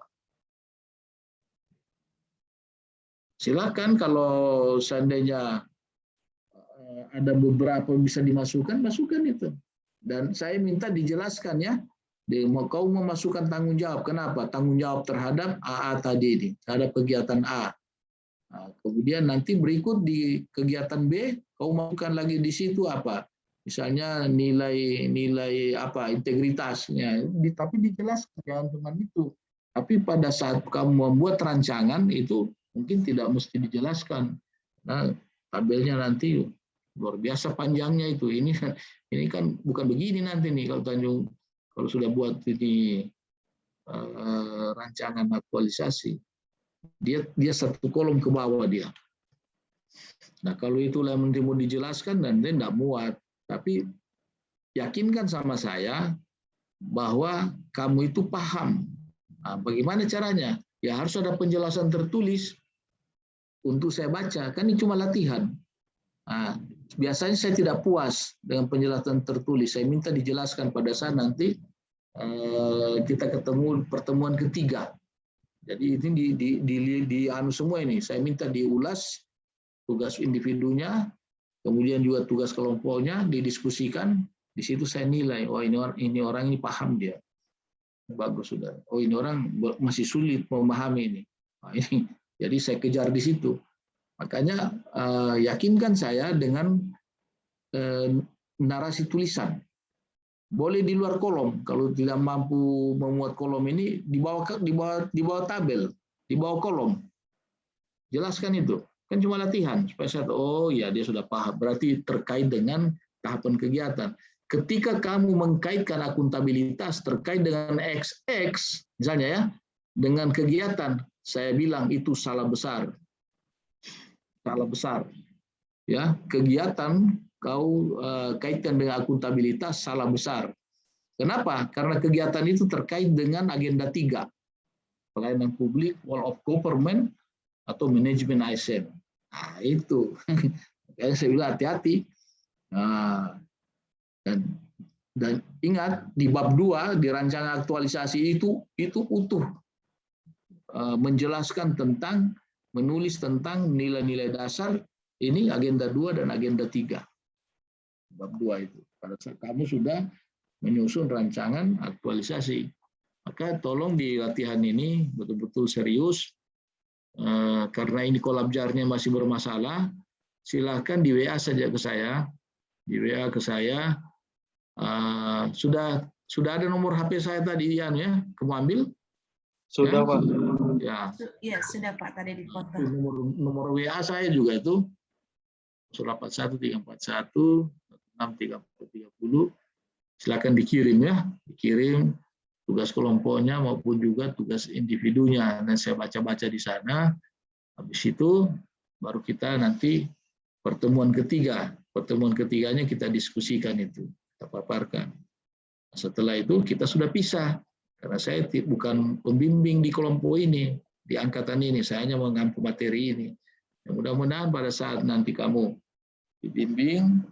Silakan kalau seandainya ada beberapa bisa dimasukkan, masukkan itu. Dan saya minta dijelaskan ya, kau memasukkan tanggung jawab. Kenapa? Tanggung jawab terhadap AA tadi ini, terhadap kegiatan A. Nah, kemudian nanti berikut di kegiatan B, kau masukkan lagi di situ apa? Misalnya nilai integritasnya, tapi dijelaskan, jangan cuma itu. Tapi pada saat kamu membuat rancangan itu mungkin tidak mesti dijelaskan. Nah, tabelnya nanti luar biasa panjangnya itu. Ini kan bukan begini nanti nih kalau sudah buat ini rancangan aktualisasi. Dia 1 kolom ke bawah dia. Nah, kalau itulah yang mau dijelaskan dan dia tidak muat. Tapi yakinkan sama saya bahwa kamu itu paham. Nah, bagaimana caranya? Ya harus ada penjelasan tertulis untuk saya baca, kan ini cuma latihan. Nah, biasanya saya tidak puas dengan penjelasan tertulis, saya minta dijelaskan pada saat nanti kita ketemu pertemuan ketiga. Jadi ini di semua ini, saya minta diulas tugas individunya, kemudian juga tugas kelompoknya didiskusikan, di situ saya nilai, oh ini orang ini paham dia, bagus sudah. Oh ini orang masih sulit memahami ini. Nah, ini. Jadi saya kejar di situ. Makanya yakinkan saya dengan narasi tulisan. Boleh di luar kolom. Kalau tidak mampu memuat kolom ini di bawah tabel, di bawah kolom. Jelaskan itu. Kan cuma latihan supaya saya tahu, oh ya dia sudah paham. Berarti terkait dengan tahapan kegiatan. Ketika kamu mengkaitkan akuntabilitas terkait dengan XX, misalnya ya, dengan kegiatan, saya bilang itu salah besar. Salah besar. Ya, kegiatan kau kaitkan dengan akuntabilitas salah besar. Kenapa? Karena kegiatan itu terkait dengan agenda 3. Pelayanan publik, Wall of Government, atau manajemen ASN. Nah, itu. Makanya saya bilang hati-hati. Nah, dan ingat, di bab 2, di rancangan aktualisasi itu utuh. Menjelaskan tentang, menulis tentang nilai-nilai dasar, ini agenda 2 dan agenda 3. Bab 2 itu. Pada saat kamu sudah menyusun rancangan aktualisasi. Maka tolong di latihan ini betul-betul serius, karena ini kolabjarnya masih bermasalah, silahkan di WA saja ke saya. Di WA ke saya, sudah ada nomor HP saya tadi, Ian, ya? Kamu ambil? Sudah, ya? Pak. Ya. Iya, sudah Pak, tadi di kota. Nomor WA saya juga itu 081 341 63030. Silakan dikirim ya, dikirim tugas kelompoknya maupun juga tugas individunya. Dan saya baca-baca di sana. Habis itu baru kita nanti pertemuan ketiga. Pertemuan ketiganya kita diskusikan itu, kita paparkan. Setelah itu kita sudah pisah. Karena saya bukan pembimbing di kelompok ini, di angkatan ini. Saya hanya mengampu materi ini. Ya, mudah-mudahan pada saat nanti kamu dibimbing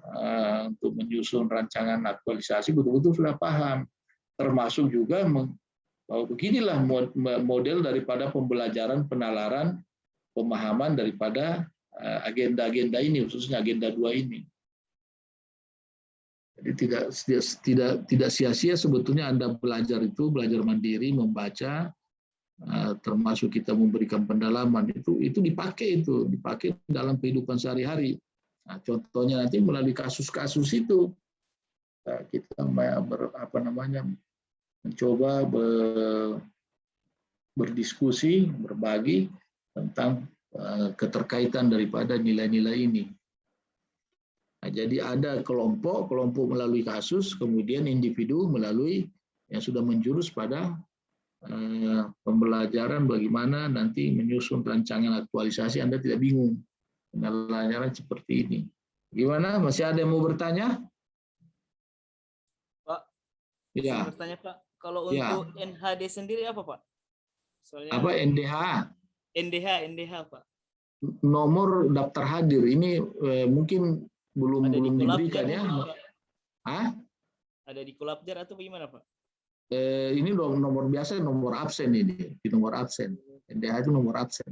untuk menyusun rancangan aktualisasi betul-betul sudah paham, termasuk juga bahwa beginilah model daripada pembelajaran, penalaran, pemahaman daripada agenda-agenda ini, khususnya agenda 2 ini. Jadi tidak sia-sia sebetulnya Anda belajar mandiri, membaca, termasuk kita memberikan pendalaman, itu dipakai dalam kehidupan sehari-hari. Nah, contohnya nanti melalui kasus-kasus itu kita mencoba berdiskusi, berbagi tentang keterkaitan daripada nilai-nilai ini. Nah, jadi ada kelompok melalui kasus, kemudian individu melalui yang sudah menjurus pada pembelajaran bagaimana nanti menyusun rancangan aktualisasi. Anda tidak bingung. Pelajaran seperti ini. Gimana? Masih ada yang mau bertanya? Pak, ya. Bertanya Pak, kalau untuk NHD sendiri apa Pak? Soalnya apa NDH? NDH Pak. Nomor daftar hadir ini mungkin belum diberikan ya. Hah? Ada di Kolabjar atau bagaimana Pak? Ini nomor biasa, nomor absen ini, di nomor absen. NDH itu nomor absen.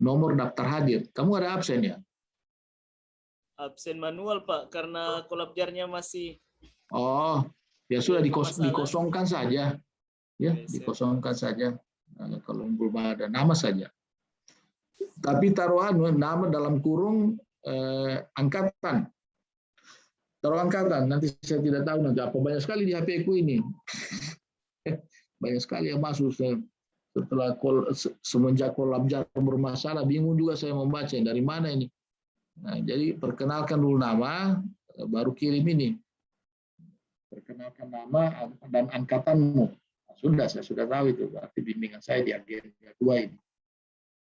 Nomor daftar hadir. Kamu ada absen ya? Absen manual Pak, karena kolabjarnya masih. Oh, ya sudah dikosongkan saja. Ya, dikosongkan saja. Nah, kalau belum ada nama saja. Tapi taruhan nama dalam kurung angkatan. Taruh angkatan. Nanti saya tidak tahu nanti apa, banyak sekali di HP ku ini. Banyak sekali yang masuk. Setelah semenjak kolabjar bermasalah, bingung juga saya membaca dari mana ini. Nah, jadi perkenalkan dulu nama, baru kirim ini. Perkenalkan nama dan angkatanmu. Nah, saya sudah tahu itu. Berarti bimbingan saya di agenda 2 ini.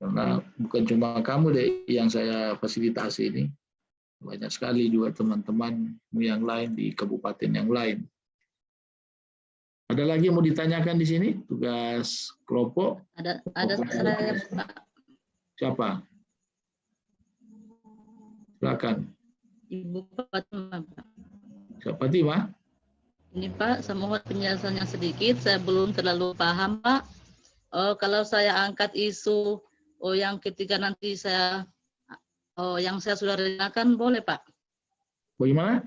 Karena bukan cuma kamu deh yang saya fasilitasi ini. Banyak sekali juga teman-temanmu yang lain di kabupaten yang lain. Ada lagi yang mau ditanyakan di sini? Tugas kelompok? Ada saya, Pak. Siapa? Silakan. Ibu Fatima, Pak. Siapa Fatima? Ini Pak, mohon penjelasannya sedikit. Saya belum terlalu paham, Pak. Kalau saya angkat isu yang ketiga nanti yang saya sudah rencanakan, boleh Pak? Bagaimana?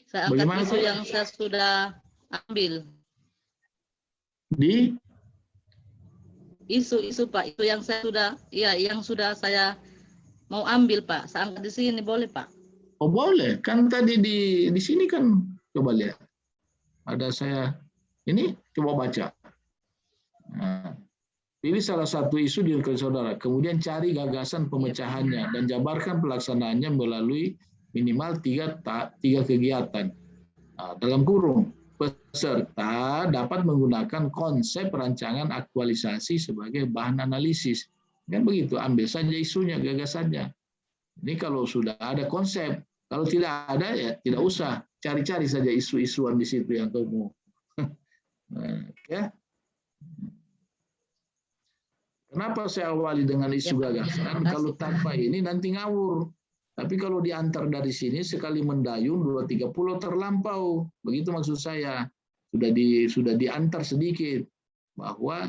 Saya angkat isu yang saya sudah ambil. Di? Isu Pak, itu yang saya sudah, yang sudah saya mau ambil Pak. Saya angkat di sini, boleh Pak? Oh boleh, kan tadi di sini kan, coba lihat. Ada saya, ini coba baca. Nah, pilih salah satu isu di saudara, kemudian cari gagasan pemecahannya dan jabarkan pelaksanaannya melalui minimal tiga kegiatan. Nah, dalam kurung, peserta dapat menggunakan konsep rancangan aktualisasi sebagai bahan analisis. Kan begitu, ambil saja isunya, gagasannya. Ini kalau sudah ada konsep, kalau tidak ada ya tidak usah cari-cari saja isu-isuan di situ yang kamu. Ya. Kenapa saya awali dengan isu gagasan? Kalau tanpa ini nanti ngawur. Tapi kalau diantar dari sini sekali mendayung 2-3 pulau terlampau. Begitu maksud saya. Sudah diantar sedikit bahwa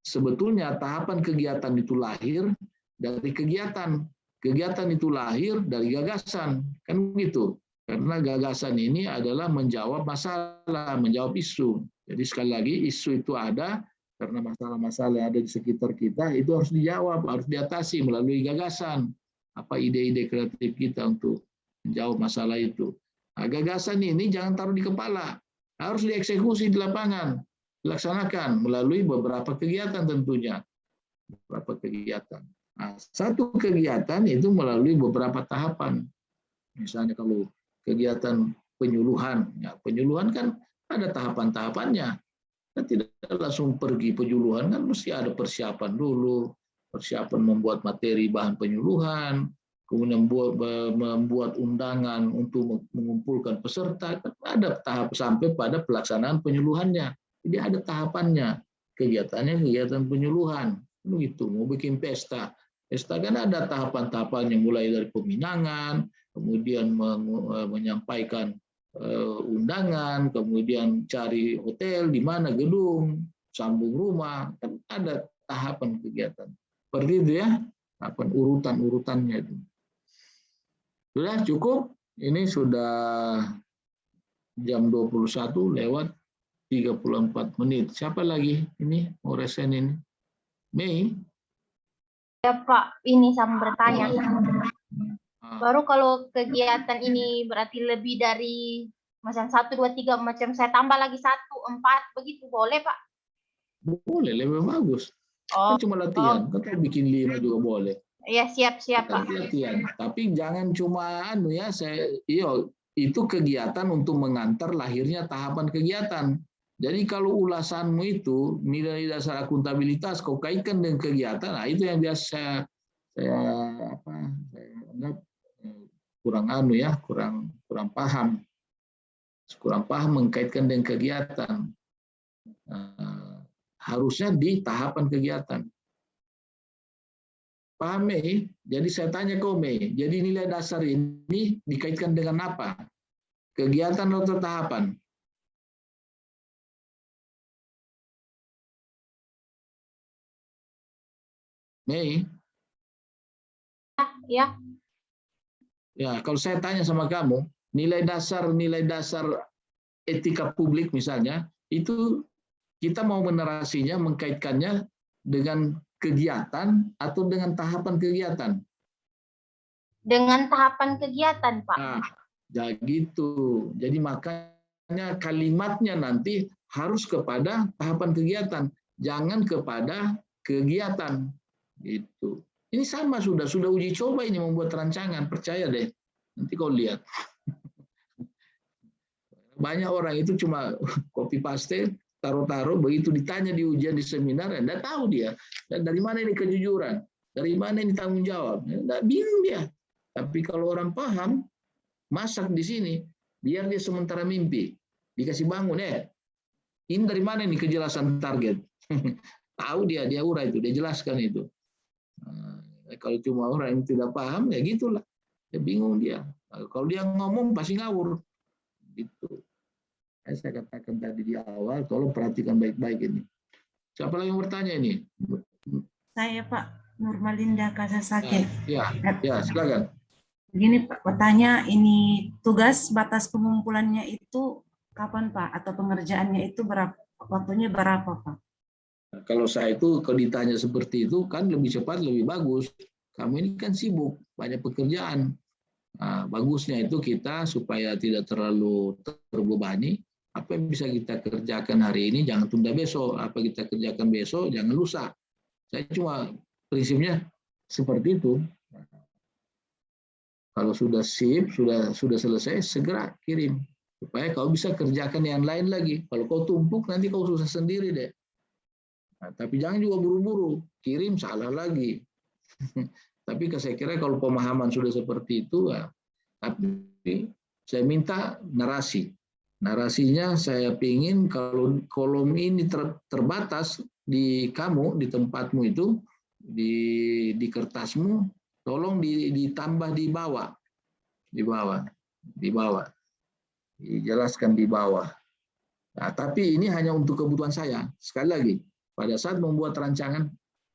sebetulnya tahapan kegiatan itu lahir dari kegiatan. Kegiatan itu lahir dari gagasan. Kan begitu. Karena gagasan ini adalah menjawab masalah, menjawab isu. Jadi sekali lagi isu itu ada karena masalah-masalah yang ada di sekitar kita itu harus dijawab, harus diatasi melalui gagasan. Apa ide-ide kreatif kita untuk menjawab masalah itu. Nah, gagasan ini jangan taruh di kepala, harus dieksekusi di lapangan, dilaksanakan melalui beberapa kegiatan tentunya. Beberapa kegiatan. Nah, satu kegiatan itu melalui beberapa tahapan. Misalnya kalau kegiatan penyuluhan, ya, penyuluhan kan ada tahapan-tahapannya. Kan tidak langsung pergi penyuluhan, kan mesti ada persiapan dulu, persiapan membuat materi bahan penyuluhan, kemudian membuat undangan untuk mengumpulkan peserta, kan ada tahap sampai pada pelaksanaan penyuluhannya. Jadi ada tahapannya, kegiatannya kegiatan penyuluhan, begitu. Mau bikin pesta, pesta kan ada tahapan-tahapannya mulai dari peminangan, kemudian menyampaikan undangan, kemudian cari hotel di mana, gedung, sambung rumah, kan ada tahapan kegiatan. Seperti itu ya, tahapan urutan-urutannya itu. Sudah cukup? Ini sudah jam 21 lewat 34 menit. Siapa lagi ini mau resen ini? Mei? Ya Pak, ini sama bertanya. Baru kalau kegiatan ini berarti lebih dari macam 1, 2, 3, macam saya tambah lagi 1, 4, begitu boleh Pak? Boleh, lebih bagus. Oh, Kan cuma latihan, kan bikin 5 juga boleh. Ya siap Pak. Latihan. Tapi jangan cuma itu kegiatan untuk mengantar lahirnya tahapan kegiatan. Jadi kalau ulasanmu itu nilai dasar akuntabilitas kau kaitkan dengan kegiatan, nah itu yang biasa saya anggap kurang paham mengkaitkan dengan kegiatan. Harusnya di tahapan kegiatan. Paham Mei? Jadi saya tanya kau Mei, jadi nilai dasar ini dikaitkan dengan apa? Kegiatan atau tahapan? Mei? Ya. Ya, kalau saya tanya sama kamu, nilai dasar etika publik misalnya, itu kita mau menerasinya, mengkaitkannya dengan kegiatan atau dengan tahapan kegiatan? Dengan tahapan kegiatan, Pak. Nah, ya gitu. Jadi makanya kalimatnya nanti harus kepada tahapan kegiatan, jangan kepada kegiatan. Gitu. Ini sama sudah uji coba ini membuat rancangan, percaya deh. Nanti kau lihat. Banyak orang itu cuma copy paste, taruh-taruh, begitu ditanya di ujian di seminar, enggak tahu dia. Dan dari mana ini kejujuran? Dari mana ini tanggung jawab? Enggak, bingung dia. Tapi kalau orang paham, masak di sini, biar dia sementara mimpi. Dikasih bangun, ini dari mana ini kejelasan target? Tahu dia urai itu, dia jelaskan itu. Kalau cuma orang yang tidak paham, ya gitulah. Dia bingung dia. Kalau dia ngomong pasti ngawur. Gitu. Saya katakan tadi di awal, tolong perhatikan baik-baik ini. Siapa lagi yang bertanya ini? Saya Pak Nurmalinda Kasasake. Ya, silakan. Begini Pak, bertanya ini tugas batas pengumpulannya itu kapan Pak? Atau pengerjaannya itu berapa? Waktunya berapa Pak? Kalau saya itu kalau ditanya seperti itu kan lebih cepat lebih bagus. Kamu ini kan sibuk, banyak pekerjaan. Nah, bagusnya itu kita supaya tidak terlalu terbebani. Apa yang bisa kita kerjakan hari ini jangan tunda besok. Apa kita kerjakan besok jangan lusa. Saya cuma prinsipnya seperti itu. Kalau sudah sip, sudah selesai, segera kirim supaya kau bisa kerjakan yang lain lagi. Kalau kau tumpuk nanti kau susah sendiri deh. Nah, tapi jangan juga buru-buru, kirim salah lagi. Tapi saya kira kalau pemahaman sudah seperti itu, ya, tapi saya minta narasi. Narasinya saya ingin kalau kolom ini terbatas di kamu, di tempatmu itu, di kertasmu, tolong ditambah di bawah. Dijelaskan di bawah. Nah, tapi ini hanya untuk kebutuhan saya. Sekali lagi, pada saat membuat rancangan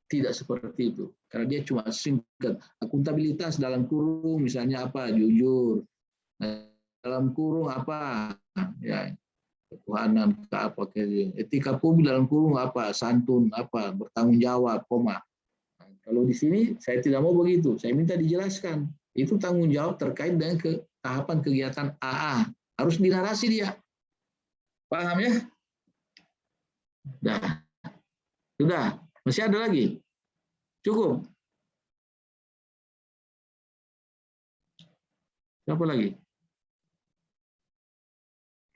tidak seperti itu. Karena dia cuma singkat. Akuntabilitas dalam kurung misalnya apa? Jujur. Dalam kurung apa? Ya, ketuhanan, apa? Etika publik dalam kurung apa? Santun, apa? Bertanggung jawab, koma. Nah, kalau di sini saya tidak mau begitu. Saya minta dijelaskan. Itu tanggung jawab terkait dengan tahapan kegiatan AA. Harus dinarasi dia. Paham ya? Sudah. Masih ada lagi? Cukup? Siapa lagi?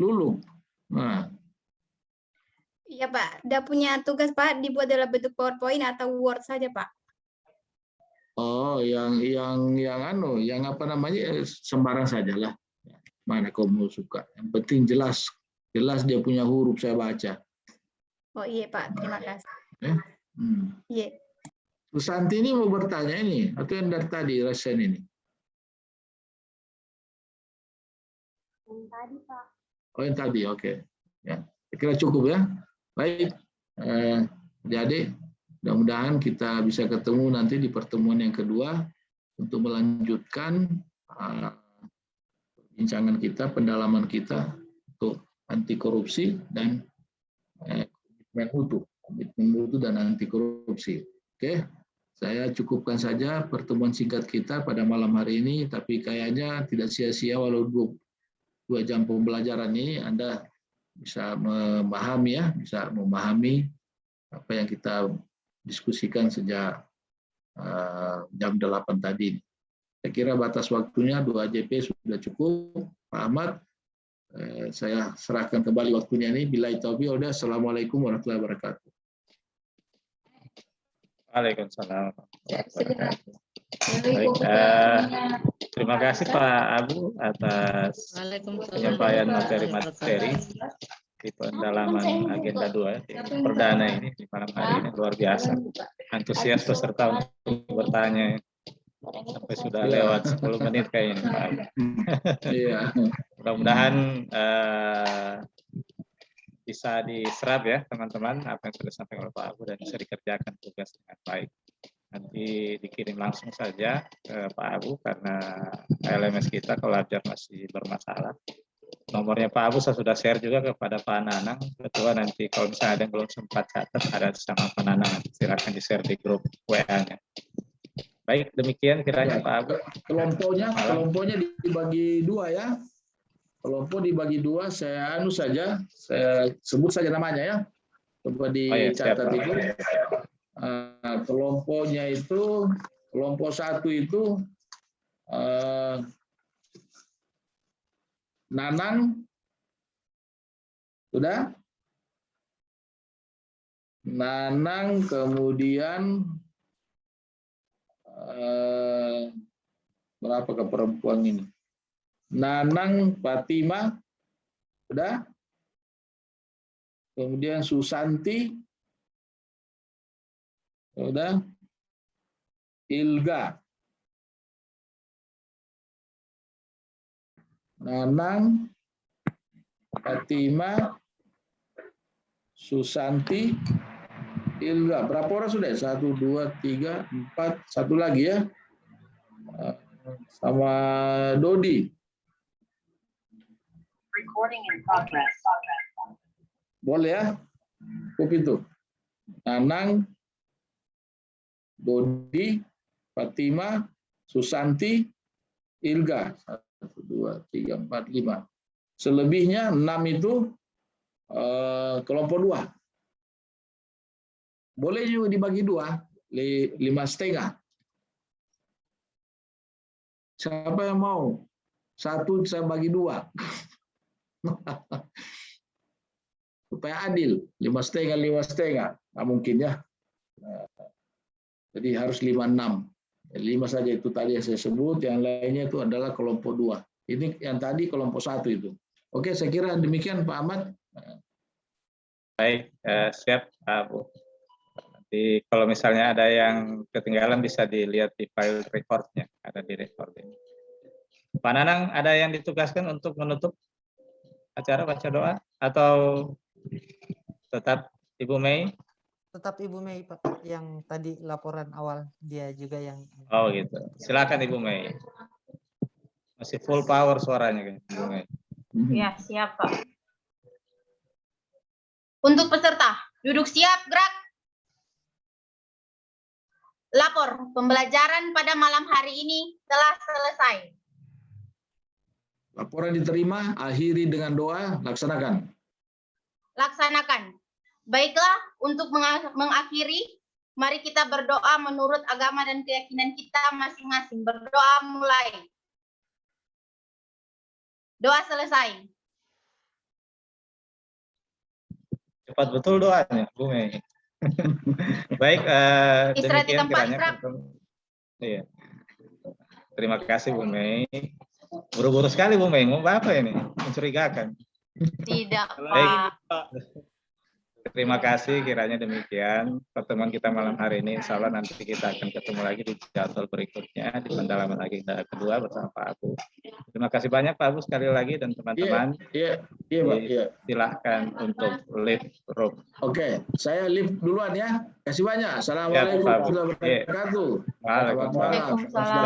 Lulu. Nah. Iya Pak, udah punya tugas Pak, dibuat dalam bentuk PowerPoint atau Word saja Pak. Oh, yang apa namanya, sembarang sajalah. Mana kamu suka? Yang penting jelas dia punya huruf saya baca. Oh iya Pak, terima kasih. Iya. Susanti ini mau bertanya ini atau yang dari tadi Resen ini? Yang tadi Pak. Oh yang tadi, oke. Ya, saya kira cukup ya. Baik, jadi mudah-mudahan kita bisa ketemu nanti di pertemuan yang kedua untuk melanjutkan perbincangan kita, pendalaman kita untuk anti korupsi dan komitmen mutu dan anti korupsi. Oke, saya cukupkan saja pertemuan singkat kita pada malam hari ini, tapi kayaknya tidak sia-sia walau 2 jam pembelajaran ini Anda bisa memahami ya, bisa memahami apa yang kita diskusikan sejak jam 8 tadi. Saya kira batas waktunya 2 JP sudah cukup. Pak Ahmad, saya serahkan kembali waktunya ini. Billahi taufiq. Assalamualaikum warahmatullahi wabarakatuh. Waalaikumsalam. Baik, terima kasih Pak Abu atas penyampaian materi-materi di pendalaman agenda 2 di perdana ini di malam hari ini luar biasa. Antusias peserta untuk bertanya sampai sudah lewat 10 menit kayaknya Pak Abu. Iya. Mudah-mudahan bisa diserap ya teman-teman apa yang sudah disampaikan oleh Pak Abu dan bisa dikerjakan tugas dengan baik. Nanti dikirim langsung saja ke Pak Abu karena LMS kita kalau ada masih bermasalah. Nomornya Pak Abu saya sudah share juga kepada Pak Nanang. Ketua nanti kalau misalnya ada yang belum sempat catat ada sama Pak Nanang, silakan di-share di grup WA-nya. Baik, demikian kiranya Pak Abu. Kelompoknya dibagi 2 ya. Kelompok dibagi 2, saya saya sebut saja namanya ya. Coba dicatat itu. Kelompoknya itu, kelompok 1 itu Nanang, sudah? Nanang, kemudian berapa ke perempuan ini? Nanang, Fatima, sudah? Kemudian Susanti, sudah? Ilga, Nanang, Fatima, Susanti, Ilga. Berapa orang sudah? 1, 2, 3, 4, satu lagi ya. Sama Dodi. Recording in progress. Boleh ya? Cukup itu. Nanang, Dodi, Fatima, Susanti, Ilga. 1, 2, 3, 4, 5. Selebihnya 6 itu kelompok 2. Boleh juga dibagi 2, 5,5. Siapa yang mau? 1 saya bagi 2. Supaya adil, 5,5, 5,5. Nggak mungkin ya. Jadi harus 5, 6. 5 saja itu tadi yang saya sebut, yang lainnya itu adalah kelompok 2. Ini yang tadi kelompok 1 itu. Oke, saya kira demikian Pak Ahmad. Baik, siap Pak Abu. Nanti kalau misalnya ada yang ketinggalan bisa dilihat di file recordnya, ada di recording. Pak Nanang, ada yang ditugaskan untuk menutup acara baca doa atau tetap Ibu Mei? Tetap Ibu Mei Pak, yang tadi laporan awal dia juga yang. Oh gitu. Silakan Ibu Mei. Masih full power suaranya kan, Ibu Mei. Ya, siap Pak. Untuk peserta, duduk siap, gerak. Lapor, pembelajaran pada malam hari ini telah selesai. Laporan diterima, akhiri dengan doa, laksanakan. Laksanakan. Baiklah, untuk mengakhiri, mari kita berdoa menurut agama dan keyakinan kita masing-masing. Berdoa mulai. Doa selesai. Cepat betul doanya, Bu Mei. Baik, Istirahat di demikian tempat, kiranya. Istirahat. Iya. Terima kasih Bu Mei. Buru-buru sekali Bu Mei, mau apa ini? Mencurigakan. Tidak, Baik. Pak. Terima kasih, kiranya demikian pertemuan kita malam hari ini. Insya Allah nanti kita akan ketemu lagi di jadwal berikutnya di pendalaman agenda kedua bersama Pak Abu. Terima kasih banyak Pak Abu sekali lagi dan teman-teman. Iya, Pak. Iya. Silahkan untuk lift room. Oke, saya lift duluan ya. Kasih banyak. Assalamualaikum warahmatullahi wabarakatuh. Waalaikumsalam.